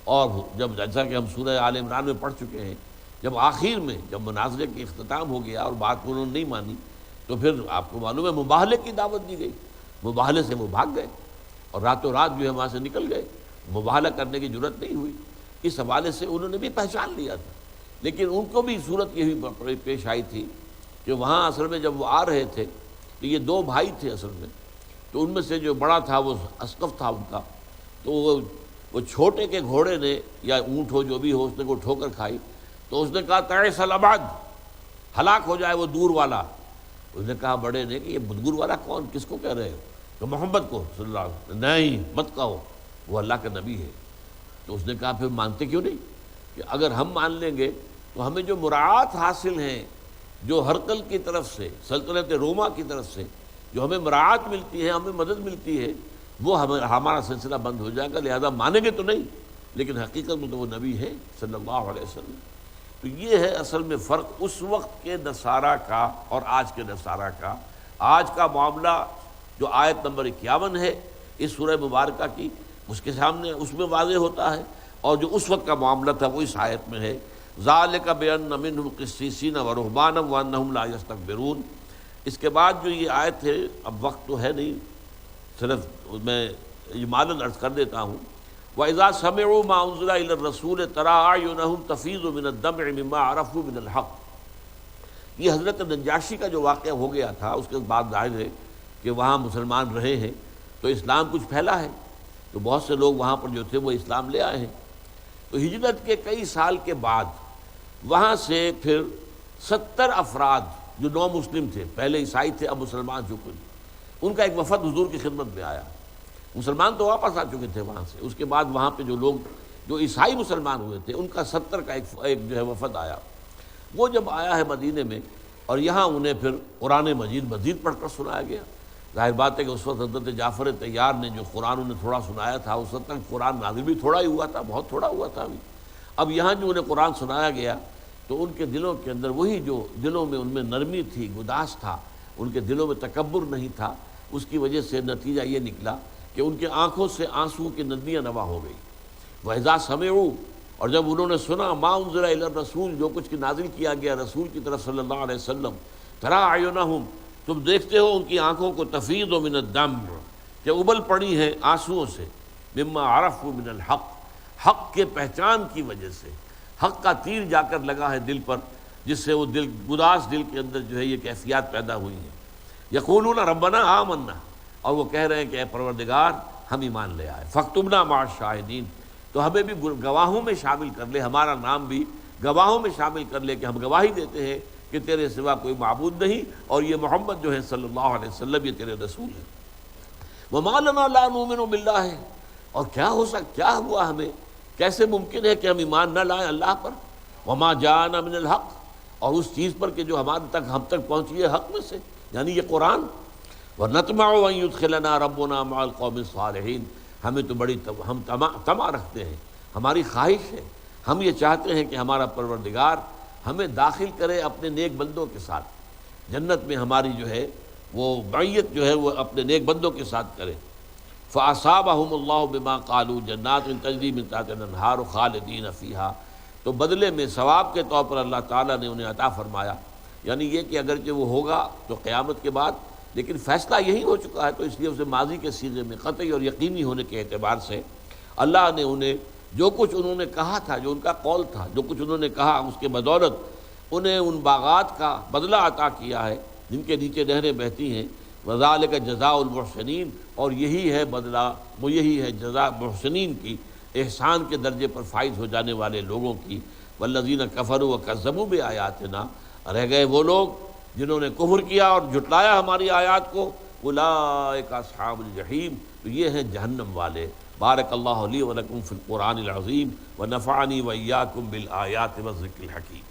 اور جب جیسا کہ ہم سورہ آل عمران میں پڑھ چکے ہیں، جب آخر میں جب مناظرے کی اختتام ہو گیا اور بات کو انہوں نے نہیں مانی تو پھر آپ کو معلوم ہے مباہلے کی دعوت دی گئی، مباہلے سے وہ بھاگ گئے اور راتوں رات جو ہے وہاں سے نکل گئے، مباہلہ کرنے کی جرت نہیں ہوئی۔ اس حوالے سے انہوں نے بھی پہچان لیا تھا، لیکن ان کو بھی صورت یہی پیش آئی تھی کہ وہاں اصل میں جب وہ آ رہے تھے تو یہ 2 بھائی تھے اصل میں، تو ان میں سے جو بڑا تھا وہ اسقف تھا ان کا، تو وہ چھوٹے کے گھوڑے نے یا اونٹ ہو جو بھی ہو اس نے کو ٹھوکر کھائی، تو اس نے کہا تعس الابعد، ہلاک ہو جائے وہ دور والا۔ اس نے کہا بڑے نے کہ یہ دور والا کون، کس کو کہہ رہے ہو؟ تو محمد کو صلی اللہ علیہ وسلم۔ نہیں مت کہو، وہ اللہ کا نبی ہے۔ تو اس نے کہا پھر مانتے کیوں نہیں؟ کہ اگر ہم مان لیں گے تو ہمیں جو مراعات حاصل ہیں جو ہرقل کی طرف سے، سلطنت روما کی طرف سے جو ہمیں مراعات ملتی ہے، ہمیں مدد ملتی ہے، وہ ہمارا سلسلہ بند ہو جائے گا، لہذا مانیں گے تو نہیں، لیکن حقیقت میں تو وہ نبی ہے صلی اللہ علیہ وسلم۔ تو یہ ہے اصل میں فرق اس وقت کے نصارہ کا اور آج کے نصارہ کا۔ آج کا معاملہ جو آیت نمبر 51 ہے اس سورہ مبارکہ کی، اس کے سامنے اس میں واضح ہوتا ہے، اور جو اس وقت کا معاملہ تھا وہ اس آیت میں ہے۔ ذَلِكَ بِأَنَّ مِنْهُمْ قِسِّيسِينَ وَرُهْبَانًا وَأَنَّهُمْ لَا يَسْتَكْبِرُونَ۔ اس کے بعد جو یہ آیت ہے، اب وقت تو ہے نہیں، صرف میں اجمالاً عرض کر دیتا ہوں۔ وَإِذَا سَمِعُوا مَا أُنزِلَ إِلَى الرَّسُولِ تَرَىٰ أَعْيُنَهُمْ تَفِيضُ مِنَ الدَّمْعِ مِمَّا عَرَفُوا مِنَ الْحَقِّ۔ یہ حضرت نجاشی کا جو واقعہ ہو گیا تھا، اس کے بعد ظاہر ہے کہ وہاں مسلمان رہے ہیں تو اسلام کچھ پھیلا ہے، تو بہت سے لوگ وہاں پر جو تھے وہ اسلام لے آئے ہیں۔ تو ہجرت کے کئی سال کے بعد وہاں سے پھر 70 افراد جو نو مسلم تھے، پہلے عیسائی تھے اب مسلمان چکے، ان کا ایک وفد حضور کی خدمت میں آیا۔ مسلمان تو واپس آ چکے تھے وہاں سے، اس کے بعد وہاں پہ جو لوگ جو عیسائی مسلمان ہوئے تھے ان کا 70 کا ایک جو ہے وفد آیا۔ وہ جب آیا ہے مدینے میں، اور یہاں انہیں پھر قرآن مزید پڑھ کر سنایا گیا۔ ظاہر بات ہے کہ اس وقت حضرت جعفر طیار نے جو قرآن انہیں تھوڑا سنایا تھا، اس وقت تک قرآن نازل بھی تھوڑا ہی ہوا تھا، بہت تھوڑا ہوا تھا ابھی۔ اب یہاں جو انہیں قرآن سنایا گیا تو ان کے دلوں کے اندر وہی جو دلوں میں ان میں نرمی تھی، گداس تھا، ان کے دلوں میں تکبر نہیں تھا، اس کی وجہ سے نتیجہ یہ نکلا کہ ان کے آنکھوں سے آنسو کی ندیاں نوا ہو گئی۔ وَإِذَا سَمِعُوا، اور جب انہوں نے سنا مَا أُنزِلَ إِلَى الرَّسُولِ، جو کچھ نازل کیا گیا رسول کی طرف صلی اللہ علیہ وسلم، تَرَىٰ أَعْيُنَهُمْ، تم دیکھتے ہو ان کی آنکھوں کو تفیض من الدمع، کہ ابل پڑی ہیں آنسوؤں سے، مما عرفوا من الحق، حق کے پہچان کی وجہ سے، حق کا تیر جا کر لگا ہے دل پر، جس سے وہ دل گداس دل کے اندر جو ہے یہ کیفیات پیدا ہوئی ہیں۔ یقولون ربنا آمنا، اور وہ کہہ رہے ہیں کہ اے پروردگار ہم ایمان لے آئے، فاکتبنا مع الشاہدین، تو ہمیں بھی گواہوں میں شامل کر لے، ہمارا نام بھی گواہوں میں شامل کر لے کہ ہم گواہی دیتے ہیں کہ تیرے سوا کوئی معبود نہیں، اور یہ محمد جو ہے صلی اللہ علیہ وسلم یہ تیرے رسول ہے۔ وما لنا لا نؤمن باللہ، اور کیا ہوا ہمیں، کیسے ممکن ہے کہ ہم ایمان نہ لائیں اللہ پر، وما جاءنا من الحق، اور اس چیز پر کہ جو ہم تک پہنچی ہے حق میں سے، یعنی یہ قرآن۔ ونطمع ان يدخلنا ربنا مع القوم الصالحین، ہمیں تو بڑی ہم طمع رکھتے ہیں، ہماری خواہش ہے، ہم یہ چاہتے ہیں کہ ہمارا پروردگار ہمیں داخل کرے اپنے نیک بندوں کے ساتھ، جنت میں ہماری جو ہے وہ معیت جو ہے وہ اپنے نیک بندوں کے ساتھ کرے۔ فَأَصَابَهُمُ اللَّهُ بِمَا قَالُوا جَنَّاتٍ تَجْرِي مِن تَحْتِهَا الْأَنْهَارُ خَالِدِينَ فِيهَا، تو بدلے میں ثواب کے طور پر اللہ تعالیٰ نے انہیں عطا فرمایا، یعنی یہ کہ اگرچہ وہ ہوگا تو قیامت کے بعد، لیکن فیصلہ یہی ہو چکا ہے، تو اس لیے اسے ماضی کے صیغے میں قطعی اور یقینی ہونے کے اعتبار سے اللہ نے انہیں جو کچھ انہوں نے کہا تھا، جو ان کا قول تھا، جو کچھ انہوں نے کہا، اس کے بدولت انہیں ان باغات کا بدلہ عطا کیا ہے جن کے نیچے نہریں بہتی ہیں۔ وَذَلِكَ جَزَاءُ الْمُحْسِنِينَ، اور یہی ہے بدلہ، وہ یہی ہے جزا محسنین کی، احسان کے درجے پر فائز ہو جانے والے لوگوں کی۔ وَالَّذِينَ كَفَرُوا وَكَذَّبُوا بِآيَاتِنَا، رہ گئے وہ لوگ جنہوں نے کفر کیا اور جھٹلایا ہماری آیات کو، اولئک اصحاب الجحیم، تو یہ ہیں جہنم والے۔ بارک اللہ لی و لکم فی القرآن العظیم ونفعنی وإیاکم بالآیات والذکر الحکیم۔